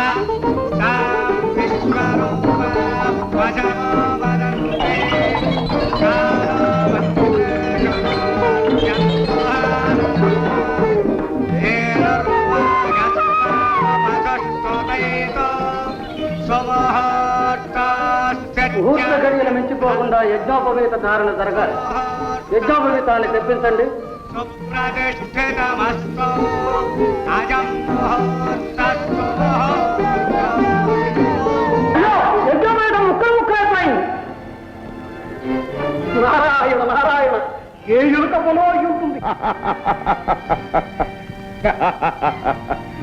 తాం విశ్వరూపాం వశమో వదంతే ముహూర్త గడియలు మించిపోకుండా యజ్ఞోపవేత ధారణ జరగాలి. యజ్ఞోపవేతాన్ని తెప్పించండి. సుప్రతిష్ఠితమస్తు అజం యజ్ఞోపవేతం ముక్క ముక్క అయిపోయింది. ఏ ఎలుక పొలో అయి ఉంటుంది.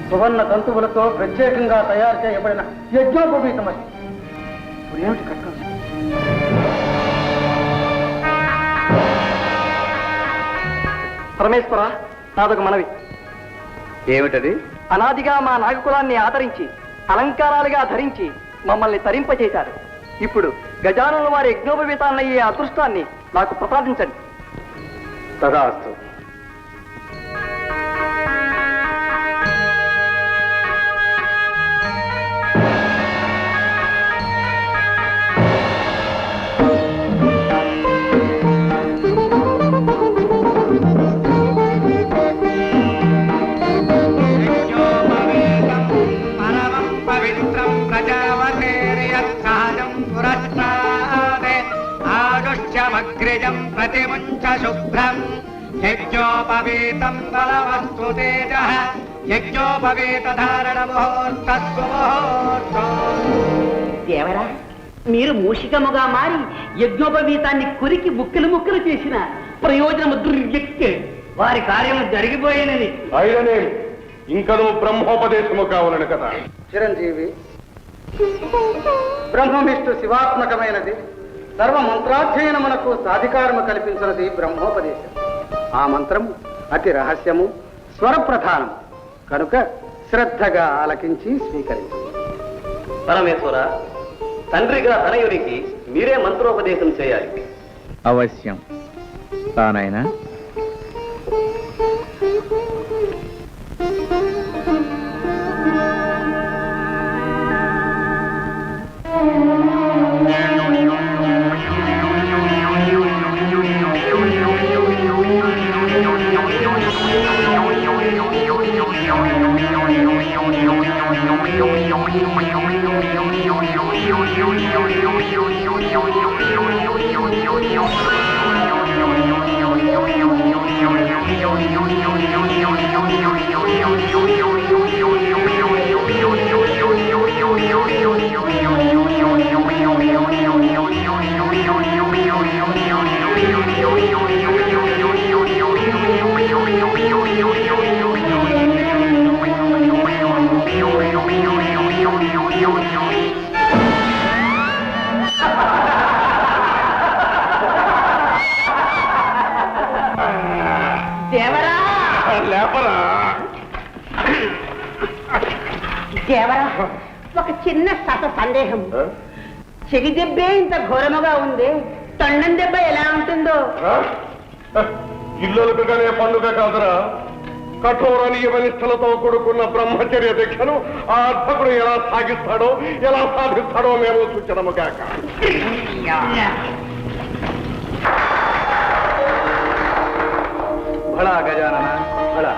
సువర్ణ తంతువులతో ప్రత్యేకంగా తయారు చేయబడిన యజ్ఞోపవీతమై. ఇప్పుడు ఏమిటి కట్టం? పరమేశ్వర, నాదొక మనవి. ఏమిటది? అనాదిగా మా నాగకులాన్ని ఆదరించి అలంకారాలుగా ధరించి మమ్మల్ని తరింపచేశారు. ఇప్పుడు గజానుల వారి యజ్ఞోపవీతాలయ్యే అదృష్టాన్ని నాకు ప్రసాదించండి. తదాస్తు. పరమం పవిత్రం ప్రజావతేర్యత్సాజం పురస్కారే ఆదుష్యమగ్రిజం ప్రతిముంచ శుభ్రం యజ్ఞోపవీతం బలవస్తు తేజః యజ్ఞోపవీత ధారణ ముహూర్తస్సు ముహూర్తం. దేవరా, మీరు మూషికముగా మారి యజ్ఞోపవీతాన్ని కురికి ముక్కలు ముక్కలు చేసిన ప్రయోజనము దుర్యక్తే. వారి కార్యము జరిగిపోయినది. అయిననే ఇంకనూ బ్రహ్మోపదేశము కావాలని కదా. చిరంజీవి, బ్రహ్మవిష్ణు శివాత్మకమైనది. సర్వ మంత్రాధ్యయనమునకు సాధికారము కల్పించినది బ్రహ్మోపదేశం. ఆ మంత్రము అతి రహస్యము, స్వరప్రధానము కనుక శ్రద్ధగా ఆలకించి స్వీకరించు. పరమేశ్వర, తండ్రిగా తనయునికి మీరే మంత్రోపదేశం చేయాలి. అవశ్యం. తానైనా దేవరా, ఒక చిన్న సందేహం. చెవి దెబ్బే ఇంత ఘోరముగా ఉంది, తొండం దెబ్బ ఎలా ఉంటుందో. ఇల్లలుగానే పండుగ కాదురా. కఠోర నియమ నిష్టలతో కూడుకున్న బ్రహ్మచర్య దీక్షను ఆ అర్భకుడు ఎలా సాగిస్తాడో, ఎలా సాధిస్తాడో మేము సూచనము కాక. భళా గజానన, భళా.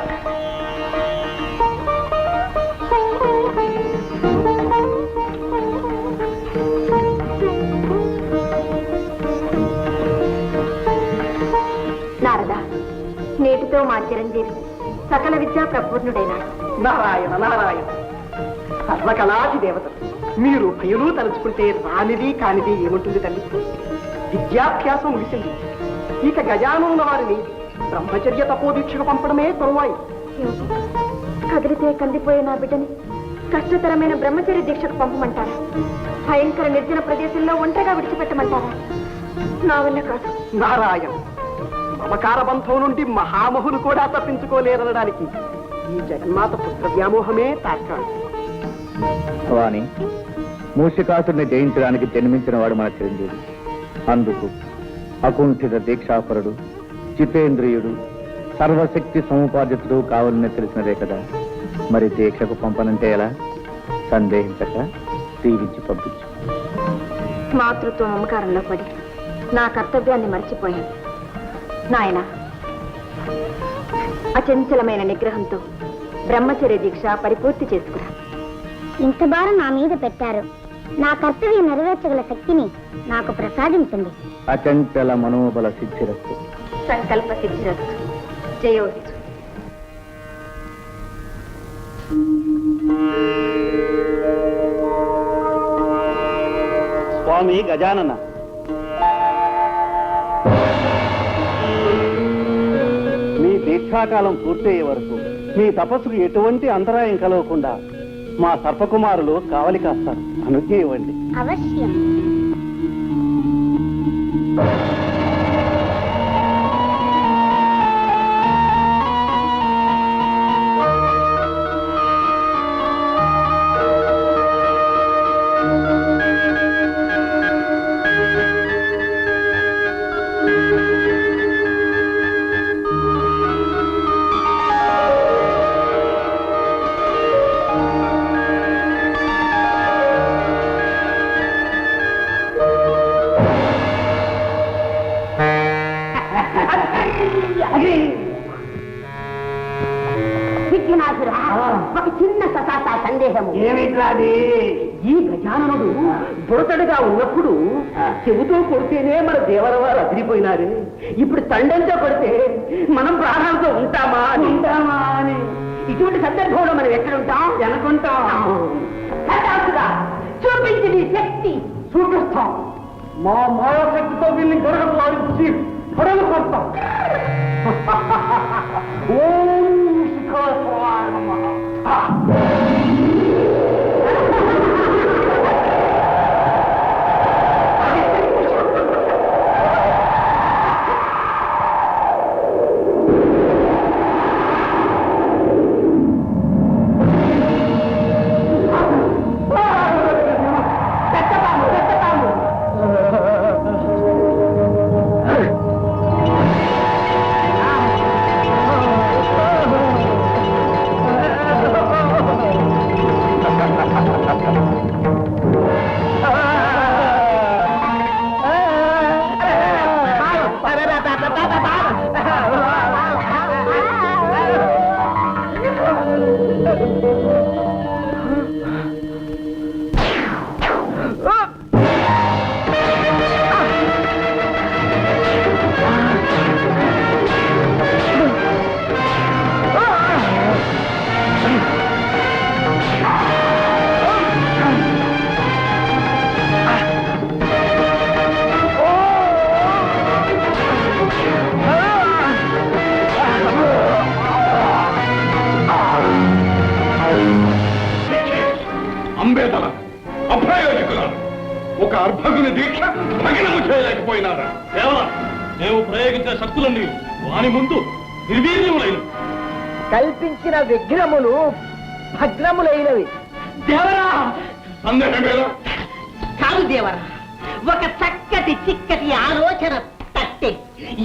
నారద, నేటితో మా చిరంజీవి సకల విద్యా ప్రపూర్ణుడైనాడు. నారాయణ నారాయణ, సర్వకళాది దేవతలు మీరు భయులు తలుచుకుంటే రానిది కానిది ఏముంటుంది తల్లి? విద్యాభ్యాసం ముగిసింది. ఇక గజానున్న వారిని బ్రహ్మచర్య తపోదీక్షకు పంపడమే తరువాయి. కదిలితే కందిపోయే నా బిడ్డని కష్టతరమైన బ్రహ్మచర్య దీక్షకు పంపమంటారా? భయంకర నిర్జన ప్రదేశంలో ఒంటరిగా విడిచిపెట్టమంటారా? నా వల్ల కాదు. నారాయణ, మమకార బంధం నుండి మహామహులు కూడా తప్పించుకోలేరనడానికి ఈ జగన్మాత పుత్ర వ్యామోహమే తార్కాణం. భవాని, మూషికాసుని జయించడానికి జన్మించిన వాడు మన చిరంజీవి. అందుకు అకుంఠిత దీక్షాపరుడు, జితేంద్రియుడు, సర్వశక్తి సముపార్జితుడు కావాలని తెలిసినదే కదా. మరి దీక్షకు పంపనంటే ఎలా? సందేహించక దీవించి పంపించు. మాతృత్వ మమకారంలో పడి నా కర్తవ్యాన్ని మర్చిపోయాను. నాయన, అచంచలమైన నిగ్రహంతో బ్రహ్మచర్య దీక్ష పరిపూర్తి చేసుకురా. ఇంత భారం నా మీద పెట్టారు. నా కర్తవ్యం నెరవేర్చగల శక్తిని నాకు ప్రసాదించండి. అచంచల మనోబల సిద్ధిరస్తు. సంకల్ప సిద్ధిరస్తు. జయోస్తు. స్వామి గజానన, దీక్షాకాలం పూర్తయ్యే వరకు మీ తపస్సుకు ఎటువంటి అంతరాయం కలగకుండా మా సర్పకుమారులు కావలి కాస్తారు. అనుజ్ఞ ఇవ్వండి. అవశ్యం. ఒక చిన్న సందేహము ఏమిట్లాది? ఈ గజాననుడు బుడతడుగా ఉన్నప్పుడు చెబుతో కొడితేనే మన దేవరవారు అదిరిపోయినారు. ఇప్పుడు తండ్రితో కొడితే మనం ప్రాణాలతో ఉంటామా అని ఇటువంటి సందర్భంలో మనం ఎక్కడుంటాం? అనుకుంటాం. చూపించి నీ శక్తి చూపిస్తాం. మా మాయాశక్తితో వీళ్ళని గొడవలు వారించి గొడవలు కొడతాం. ఓం శిఖరాయ నమః. అంబేదల అప్రయోజకుల ఒక అర్భకుని దీక్ష భగ్నము చేయలేకపోయినారా? కేవలం మేము ప్రయోగించిన శక్తులన్నీ వాని ముందు నిర్వీర్యములైన కల్పించిన విఘ్నములు భగ్నములైనవి. దేవరా సందేహమేలా? కాదు దేవరా, ఒక చక్కటి చిక్కటి ఆలోచన తట్టే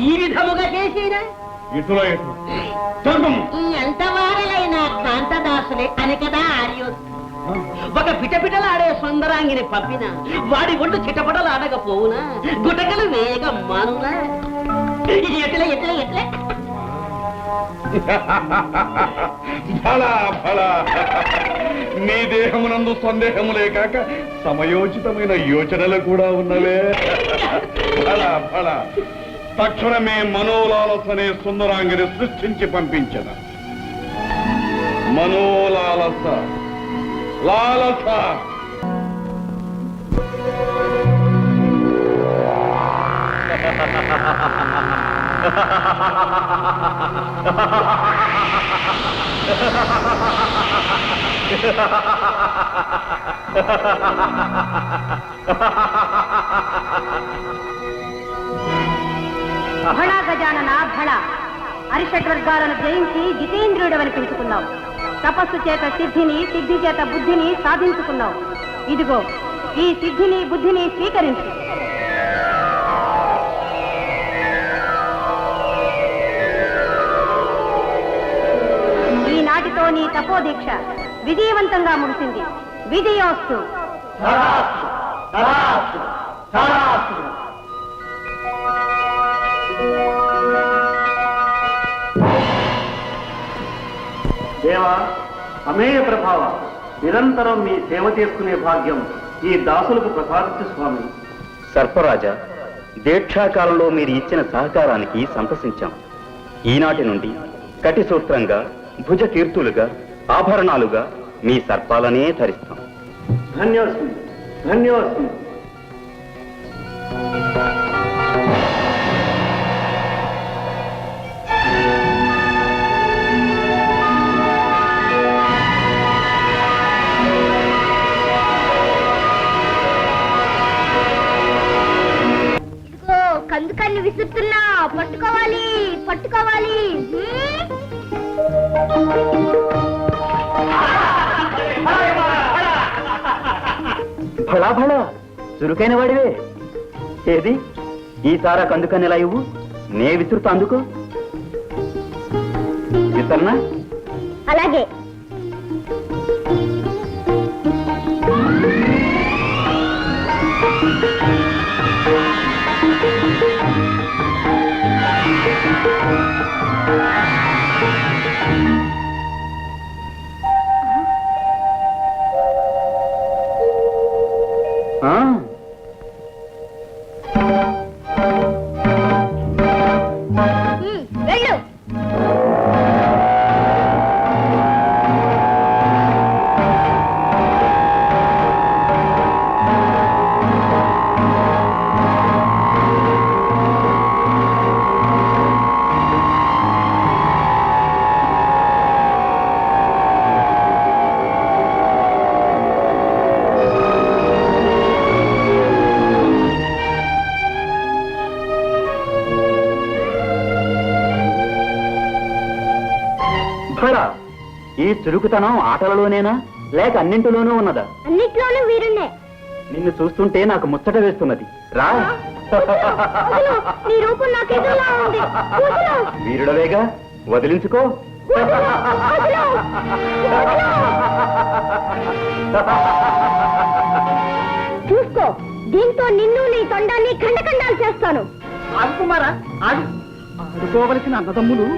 ఈ విధముగా చేసినా ఇటుల ఎటు ధర్మము ఎంతవారలైన కాంతదాసులే అని కదా ఆర్యోస్. ఒక పిటపిటలాడే సుందరాంగిని పంపిన వాడి ఒళ్ళు చిటపటలాడకపోవునా, గుటకలు వేగ మానునా? ఎట్లా ఎట్లా ఎట్లా ఫలా ఫలా నీ దేహమునందు సందేహములే కాక సమయోచితమైన యోచనలు కూడా ఉన్నవే. ఫలా ఫలా తక్షణమే మనోలాలసనే సుందరాంగిని సృష్టించి పంపించిన. మనోలాలస లాలస భళా గజానన భళ. అరిషడ్వర్గాలను జయించి జితేంద్రుడు అనిపించుకున్నావు. తపస్సు చేత సిద్ధిని, సిద్ధి చేత బుద్ధిని సాధించుకున్నావు. ఇదిగో ఈ సిద్ధిని బుద్ధిని స్వీకరించు. ఈనాటితో నీ తపోదీక్ష విజయవంతంగా ముగిసింది. విజయోస్తు. దేవా, అమేయ ప్రభావ, నిరంతరం మీ సేవ చేసుకునే భాగ్యం ఈ దాసులకు ప్రసాదించు స్వామి. సర్పరాజా, దీక్షాకాలంలో మీరు ఇచ్చిన సహకారానికి సంతసించాం. ఈనాటి నుండి కటి సూత్రంగా, భుజ కీర్తులుగా, ఆభరణాలుగా మీ సర్పాలనే ధరిస్తాం. ధన్యోస్మి, ధన్యోస్మి. భళా భళా చురుకైన వాడివే. ఏది ఈసారా కందుకని ఎలా ఇవ్వు, నే విసురుతా అందుకో. విసరనా? అలాగే. వెళ్ళు. ఈ చురుకుతనం ఆటలలోనేనా లేక అన్నింటిలోనూ ఉన్నదా? అన్నిట్లోనూ వీరున్నే. నిన్ను చూస్తుంటే నాకు ముచ్చట వేస్తున్నది. రా. నీ రూపం నాకెదురులా ఉంది. వీరుడవేగా, వదిలించుకో. చూసుకో, దీంతో నిన్ను నీ తొండాన్ని ఖండఖండాలు చేస్తాను. ఆగు కుమారా, ఆగు. ఆడుకోవలసిన అన్నదమ్ములు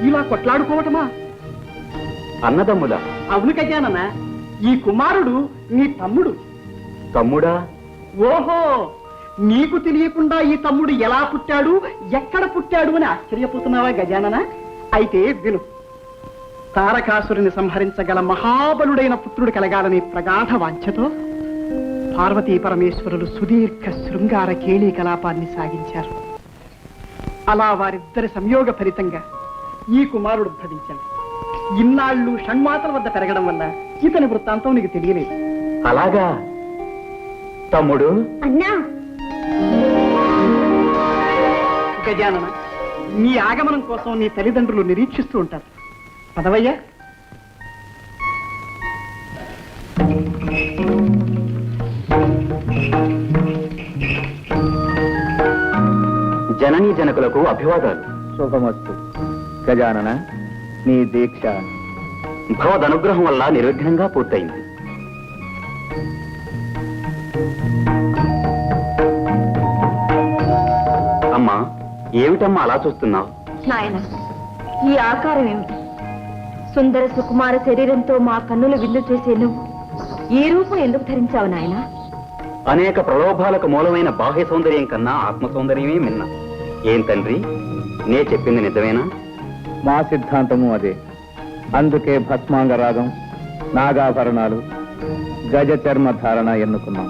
ఇలా కొట్లాడుకోవటమా? అన్నదమ్ములా? అవును గజానన, ఈ కుమారుడు నీ తమ్ముడు. తమ్ముడా? ఓహో, నీకు తెలియకుండా ఈ తమ్ముడు ఎలా పుట్టాడు, ఎక్కడ పుట్టాడు అని ఆశ్చర్యపోతున్నావా గజానన? అయితే విను. తారకాసురుని సంహరించగల మహాబలుడైన పుత్రుడు కలగాలని ప్రగాఢ వాంఛతో పార్వతీ పరమేశ్వరులు సుదీర్ఘ శృంగార కేళీ కలాపాన్ని సాగించారు. అలా వారిద్దరి సంయోగ ఫలితంగా ఈ కుమారుడు ఉద్భవించాడు. ఇన్నాళ్ళు షణ్మాతల వద్ద పెరగడం వల్ల ఇతని వృత్తాంతం నీకు తెలియలేదు. అలాగా తమ్ముడు? అన్నా, గజానన, నీ ఆగమనం కోసం నీ తల్లిదండ్రులు నిరీక్షిస్తూ ఉంటారు. పదవయ్యా. జననీ జనకులకు అభివాదాలు. శుభమస్తు. గజానన, నీ దీక్ష భగవదనుగ్రహం వల్ల నిర్విఘ్నంగా పూర్తయింది. అమ్మా, ఏమిటమ్మా అలా చూస్తున్నావు? నాయన, ఈ ఆకారం ఏమిటి? సుందర సుకుమార శరీరంతో మా కన్నులు విందు చేసే నువ్వు ఈ రూపం ఎందుకు ధరించావు నాయన? అనేక ప్రలోభాలకు మూలమైన బాహ్య సౌందర్యం కన్నా ఆత్మ సౌందర్యమే మిన్న. ఏం తండ్రి, నే చెప్పింది నిజమేనా? మా సిద్ధాంతము అదే. అందుకే భస్మాంగ రాగం, నాగాభరణాలు, గజ చర్మ ధారణ ఎన్నుకున్నాం.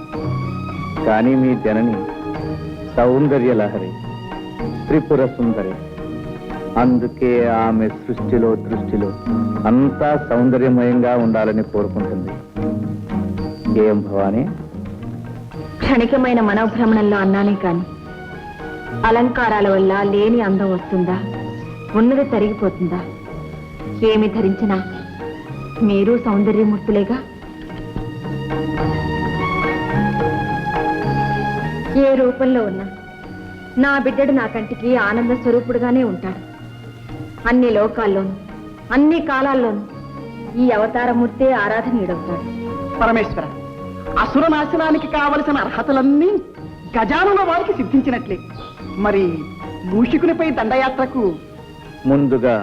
కానీ మీ జనని సౌందర్య లహరి, త్రిపుర సుందరి. అందుకే ఆమె సృష్టిలో దృష్టిలో అంతా సౌందర్యమయంగా ఉండాలని కోరుకుంటుంది. ఏం భవానీ? క్షణికమైన మనోభ్రమణంలో అన్నానే కాని అలంకారాల వల్ల లేని అందం వస్తుందా, ఉన్నది తరిగిపోతుందా? ఏమి ధరించినా మీరు సౌందర్యమూర్తులేగా. ఏ రూపంలో ఉన్నా నా బిడ్డడు నా కంటికి ఆనంద స్వరూపుడుగానే ఉంటాడు. అన్ని లోకాల్లోనూ అన్ని కాలాల్లోనూ ఈ అవతారమూర్తే ఆరాధనీయుడవుతాడు. పరమేశ్వర, అసుర నాశనానికి కావలసిన అర్హతలన్నీ గజానన వారికి సిద్ధించినట్లే. మరి మూషికునిపై దండయాత్రకు ముందుగా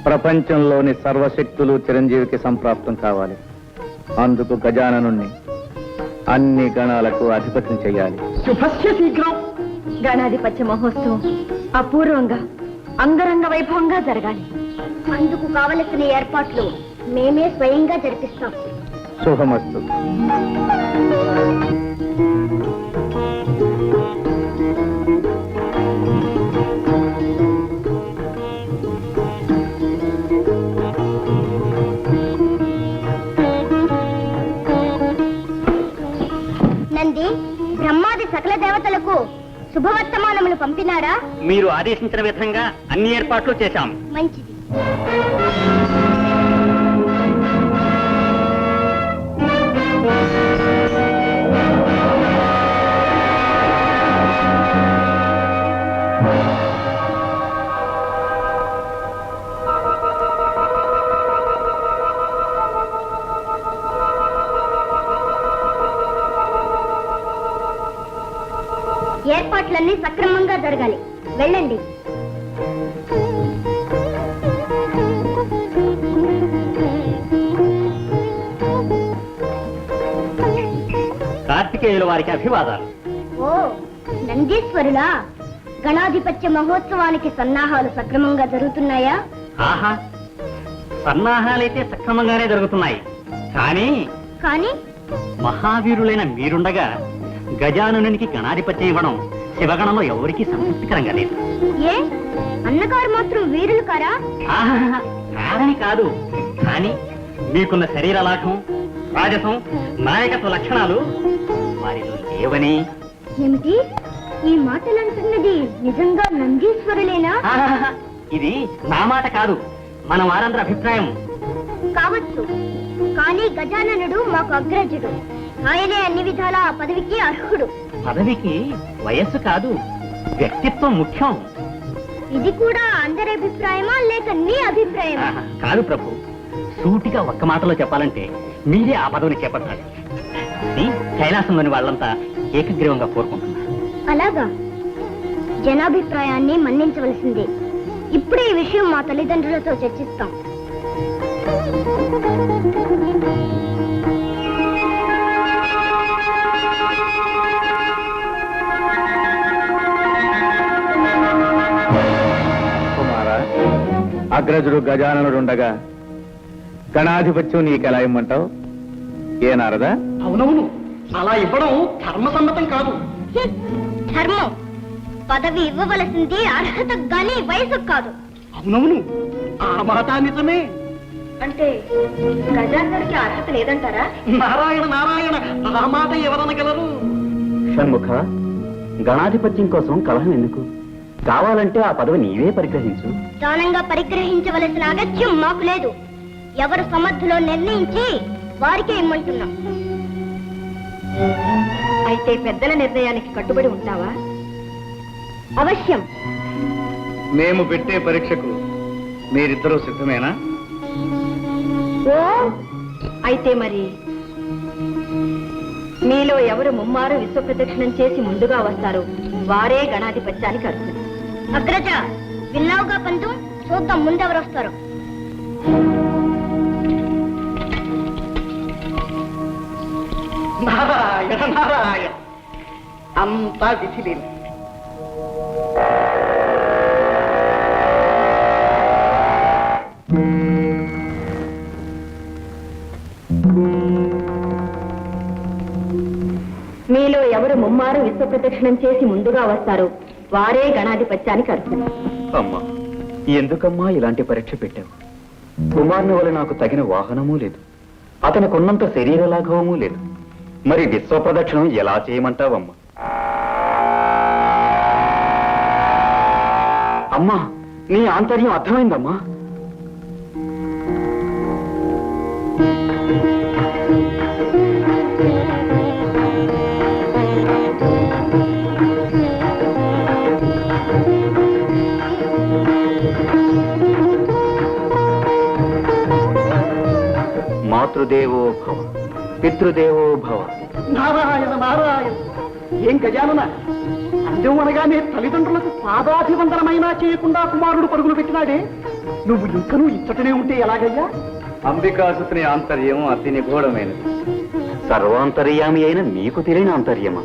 ప్రపంచంలోని సర్వశక్తులు చిరంజీవికి సంప్రాప్తం కావాలి. అందుకు గజాననుణ్ణి అన్ని గణాలకు అధిపతిని చెయ్యాలి. శుభస్య శీఘ్రం. గణాధిపత్య మహోత్సవం అపూర్వంగా అంగరంగ వైభవంగా జరగాలి. అందుకు కావలసిన ఏర్పాట్లు మేమే స్వయంగా జరిపిస్తాం. శుభమస్తు. నంది, బ్రహ్మాది సకల దేవతలకు శుభవర్తమానములు పంపినారా? మీరు ఆదేశించిన విధంగా అన్ని ఏర్పాట్లు చేశాం. మంచిది. పూజలన్నీ సక్రమంగా జరగాలి. వెళ్ళండి. కార్తికేయుల వారికి అభివాదాలు. ఓ నందీశ్వరులా, గణాధిపత్య మహోత్సవానికి సన్నాహాలు సక్రమంగా జరుగుతున్నాయా? ఆహా, సన్నాహాలైతే సక్రమంగానే జరుగుతున్నాయి. కానీ కానీ మహావీరులైన మీరుండగా గజాననునికి గణాధిపత్యం ఇవ్వడం శివగణంలో ఎవరికీ సంతృప్తికరంగా లేదు. ఏ అన్నగారు మాత్రం వీరులు కారా? ఆహా, కాదని కాదు. కానీ మీకున్న శరీర లాఘం, రాజసం, నాయకత్వ లక్షణాలు వారిలో లేవని. ఏమిటి ఈ మాటలంటున్నది? నిజంగా నందీశ్వరులేనా? ఆహాహా, ఇది నా మాట కాదు, మన వారందరి అభిప్రాయం. కావచ్చు, కానీ గజాననుడు మాకు అగ్రజుడు. ఆయనే అన్ని విధాలా ఆ పదవికి అర్హుడు. పదవికి వయస్సు కాదు, వ్యక్తిత్వం ముఖ్యం. ఇది కూడా అందరి అభిప్రాయమా లేక నీ అభిప్రాయమా? ఆహా, కాదు ప్రభు, సూటిగా ఒక్క మాటలో చెప్పాలంటే మీరే ఆ పదవిని చేపట్టాలి. ఇది కైలాసంలోని వాళ్ళంతా ఏకగ్రీవంగా కోరుకుంటున్నారు. అలాగా? జనాభిప్రాయాన్ని మన్నించవలసిందే. ఇప్పుడే ఈ విషయం మా తల్లిదండ్రులతో చర్చిస్తాం. కుమారా, అగ్రజుడు గజాననుడుండగా గణాధిపత్యం నీకెలా ఇమ్మంటావు? ఏ నారదా? అవునవును, అలా ఇవ్వడం ధర్మసమ్మతం కాదు. ధర్మం పదవి ఇవ్వవలసింది అర్హత గాని వయసు కాదు. అవునవును, ఆ మాట నిజమే. అంటే గజాననుడికి అర్హత లేదంటారా? నారాయణ నారాయణ, ఆ మాట ఎవరనగలరు? షణ్ముఖ, గణాధిపత్యం కోసం కలహం ఎందుకు? కావాలంటే ఆ పదవి నీవే పరిగ్రహించు. దానంగా పరిగ్రహించవలసిన అగత్యం మాకు లేదు. ఎవరు సమర్థులో నిర్ణయించి వారికే ఇమ్మంటున్నాం. అయితే పెద్దల నిర్ణయానికి కట్టుబడి ఉంటావా? అవశ్యం. మేము పెట్టే పరీక్షకు మీరిద్దరూ సిద్ధమేనా? ఓ అయితే మరి మీలో ఎవరు ముమ్మారు విశ్వప్రదక్షిణం చేసి ముందుగా వస్తారు వారే గణాధిపత్యానికి అర్హులు. అగ్రజ, విన్నావుగా పంతు, చూద్దాం ముందెవరు వస్తారు. నారాయణ నారాయణ, అంతా విధిలేదు. మీలో ఎవరు ముమ్మారు విశ్వప్రదక్షిణం చేసి ముందుగా వస్తారు వారే గణాధిపత్యానికి అర్హులు. అమ్మా, ఎందుకమ్మా ఇలాంటి పరీక్ష పెట్టావు? కుమారుని వల్ల నాకు తగిన వాహనమూ లేదు, అతనికున్నంత శరీర లాఘవమూ లేదు. మరి విశ్వప్రదక్షిణం ఎలా చేయమంటావమ్మా? అమ్మా, నీ ఆంతర్యం అర్థమైందమ్మా. మాతృదేవో భవ, పితృదేవో భవ. నారాయణ నారాయణ, ఏం గజానన, అందం అనగానే తల్లిదండ్రులకు పాదాభివందనమైనా చేయకుండా కుమారుడు పరుగులు పెట్టినాడే, నువ్వు ఇంకనూ ఇచ్చటనే ఉంటే ఎలాగయ్యా? అంబికాసుని ఆంతర్యం అతి నిగూఢమైనది. సర్వాంతర్యామి అయిన నీకు తెలియని ఆంతర్యమా?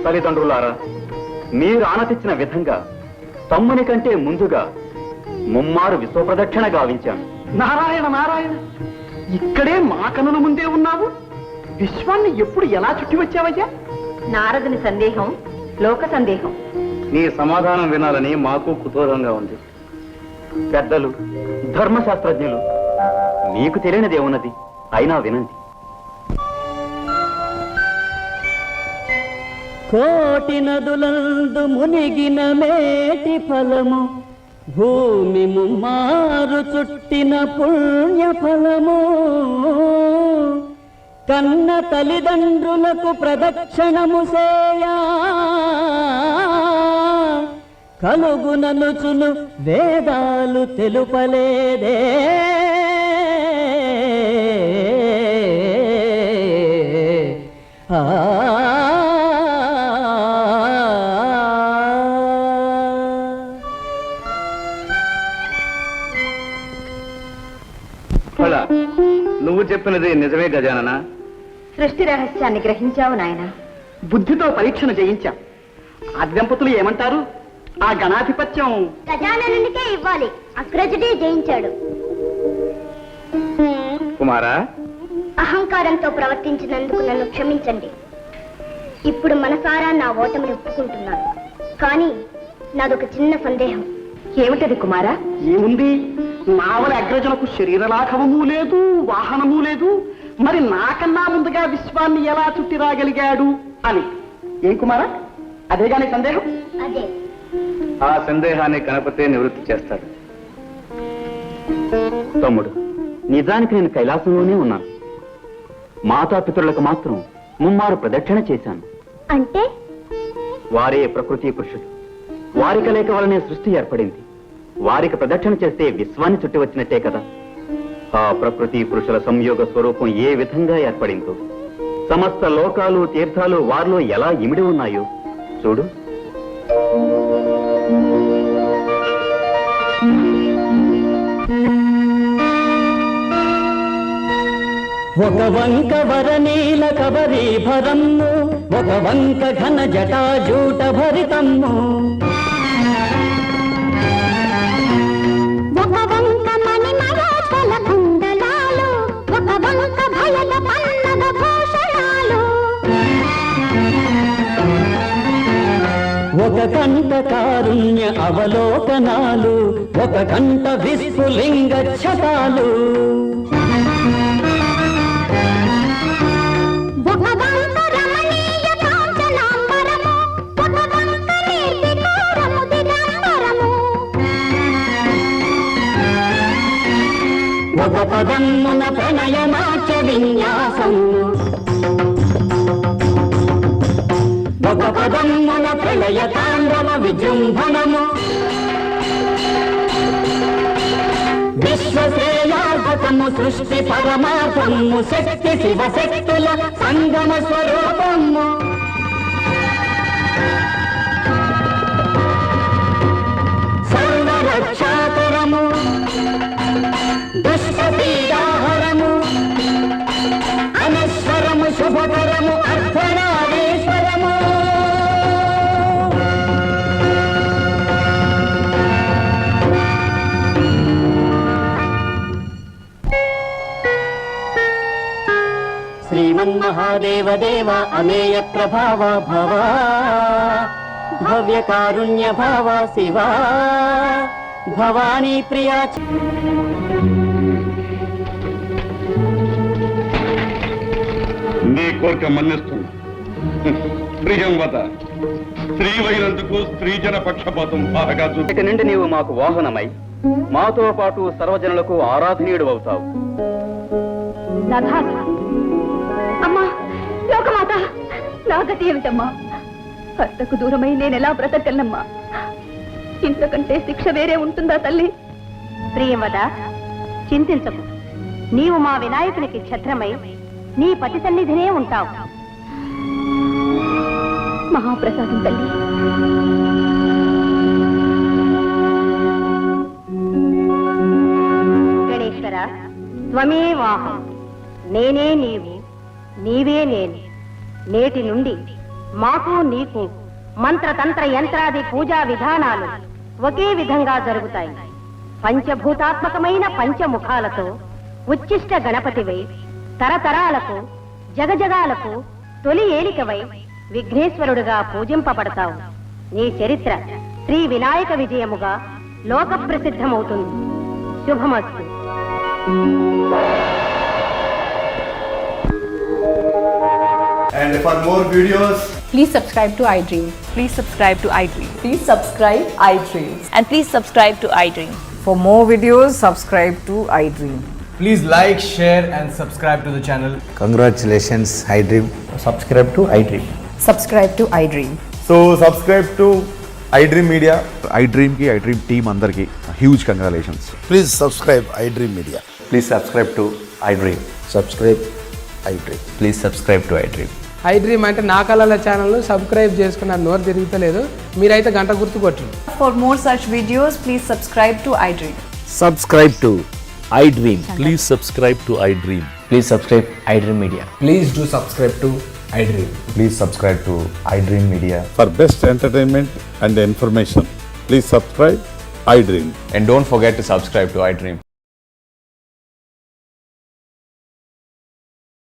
తల్లిదండ్రులారా, మీరు ఆనతిచ్చిన విధంగా తమ్ముని కంటే ముందుగా ముమ్మారు విశ్వప్రదక్షిణ గావించాను. నారాయణ నారాయణ, ఇక్కడే మా కనుల ముందే ఉన్నావు. విశ్వాన్ని ఎప్పుడు ఎలా చుట్టి వచ్చావయ్యా? నారదుని సందేహం లోక సందేహం. నీ సమాధానం వినాలని మాకు కుతూహలంగా ఉంది. పెద్దలు, ధర్మశాస్త్రజ్ఞులు, మీకు తెలియనిదేమున్నది, అయినా వినండి. కోటి నదులందు మునిగిన మేటి ఫలము, భూమి ముమ్మారు చుట్టిన పుణ్య ఫలము, కన్న తల్లిదండ్రులకు ప్రదక్షిణము సేయా కలుగుననుచును వేదాలు తెలుపలేదే. నువ్వు చెప్పినది నిజమే గజానన. సృష్టి రహస్యాన్ని గ్రహించావు నాయన. బుద్ధితో పరీక్షను జయించాం. ఆ దంపతులు ఏమంటారు? ఆ గణాధిపత్యం గజాననునికే ఇవ్వాలి. అగ్రజుడే జయించాడు. కుమారా, అహంకారంతో ప్రవర్తించినందుకు నన్ను క్షమించండి. ఇప్పుడు మనసారా నా ఓటమిని ఒప్పుకుంటున్నాను. కానీ నాదొక చిన్న సందేహం. ఏమిటది కుమారా? ఏముంది? నావల అగ్రజులకు శరీర లాఘవము లేదు, వాహనము లేదు. మరి నాకన్నా ముందుగా విశ్వాన్ని ఎలా చుట్టి రాగలిగాడు అని. ఏం కుమారా, అదేగాని సందేహం? అదే. ఆ సందేహాన్ని గణపతే నివృత్తి చేస్తాడు. తమ్ముడు, నిజానికి నేను కైలాసంలోనే ఉన్నాను. మాతాపితరులకు మాత్రం ముమ్మారు ప్రదక్షిణ చేశాను. అంటే వారే ప్రకృతి పురుషుడు. వారి కలయిక వలనే సృష్టి ఏర్పడింది. వారికి ప్రదక్షిణ చేస్తే విశ్వాన్ని చుట్టి వచ్చినట్టే కదా. ఆ ప్రకృతి పురుషుల సంయోగ స్వరూపం ఏ విధంగా ఏర్పడిందో, సమస్త లోకాలు తీర్థాలు వారిలో ఎలా ఇమిడి ఉన్నాయో చూడు. ఒక వంక వరనీల కబరీభరమ్ము, ఒక వంక ఘన జటాజూట భరితమ్ము, ఒక వంక మణిమరాటల కుండలాలు, ఒక వంక భయల పన్నగ భూషణాలు, ఒక కంట కారుణ్య అవలోకనాలు, ఒక కంట విస్ఫులింగ ఛటాలు, ఒక వంక రమణీయ కాంచనాంబరము, ఒక వంక నిర్వికారము దిగంబరము, ఒక పదమ్మున ప్రణయనాట్య విన్యాసము, ఒక పదమ్మున ప్రళయ తాండవ విజృంభణము, విశ్వశ్రేయార్భకము సృష్టి పరమార్థము, శక్తి శివశక్తుల సంగమ స్వరూపము, సర్వరక్షాకరము, దుష్టపీడాహరము, అనశ్వరము, శుభకరము, అర్థనారీశ్వరము. శ్రీమన్మహాదేవ దేవ అమేయ ప్రభావ భవ, భవ్య కారుణ్య భావ శివ, భవానీ ప్రియా. నీ కోరిక మన్నిస్తున్నా. ప్రియంవత, స్త్రీవైనందుకు స్త్రీజన పక్షపాతం బాగా చూపి ఇక నుండి నీవు మాకు వాహనమై మాతో పాటు సర్వజనులకు ఆరాధనీయుడు అవుతావు. అమ్మా, లోకమాత, నా గతి ఏమిటమ్మా? భర్తకు దూరమై నేనెలా బ్రతకగలనమ్మా? ఇంతకంటే శిక్ష వేరే ఉంటుందా తల్లి? ప్రియవద, చింతించకు. నీవు మా వినాయకునికి ఛత్రమై నీ పతి సన్నిధినే ఉంటావు. మహాప్రసాదం తల్లి. గణేశ్వర, త్వమేవాహం, నేనే నీవు, నీవే నేను. నేటి నుండి మాకు నీకు మంత్రతంత్ర యంత్రాది పూజా విధానాలు ఒకే విధంగా జరుగుతాయి. పంచభూతాత్మకమైన పంచముఖాలతో ఉచ్చిష్ట గణపతివై తరతరాలకు జగజగాలకు తొలి ఏలికవై విఘ్నేశ్వరుడుగా పూజింపబడతావు. నీ చరిత్ర శ్రీ వినాయక విజయముగా లోక ప్రసిద్ధమవుతుంది. శుభమస్తు. And for more videos, Please subscribe to iDream. Please subscribe to iDream. Please subscribe iDream. And please subscribe to iDream. For more videos, subscribe to iDream. please like, share and subscribe to the channel. Congratulations iDream. Subscribe to iDream. Subscribe to iDream. So subscribe to iDream Media. iDream కి iDream team అందరికి huge congratulations. Please subscribe iDream Media. Please subscribe to iDream. Subscribe iDream. Please subscribe to iDream. iDream అంటే నా కళల channel subscribe చేసుకున్న నోరు తిరుగుతలేదు. మీరైతే గంట గుర్తు కొట్టండి. For more such videos, please subscribe to iDream. Subscribe to iDream. Please subscribe to iDream. Please subscribe iDream Media. Please do subscribe to iDream. Please subscribe to iDream Media. For best entertainment and information, please subscribe iDream. And don't forget to subscribe to iDream.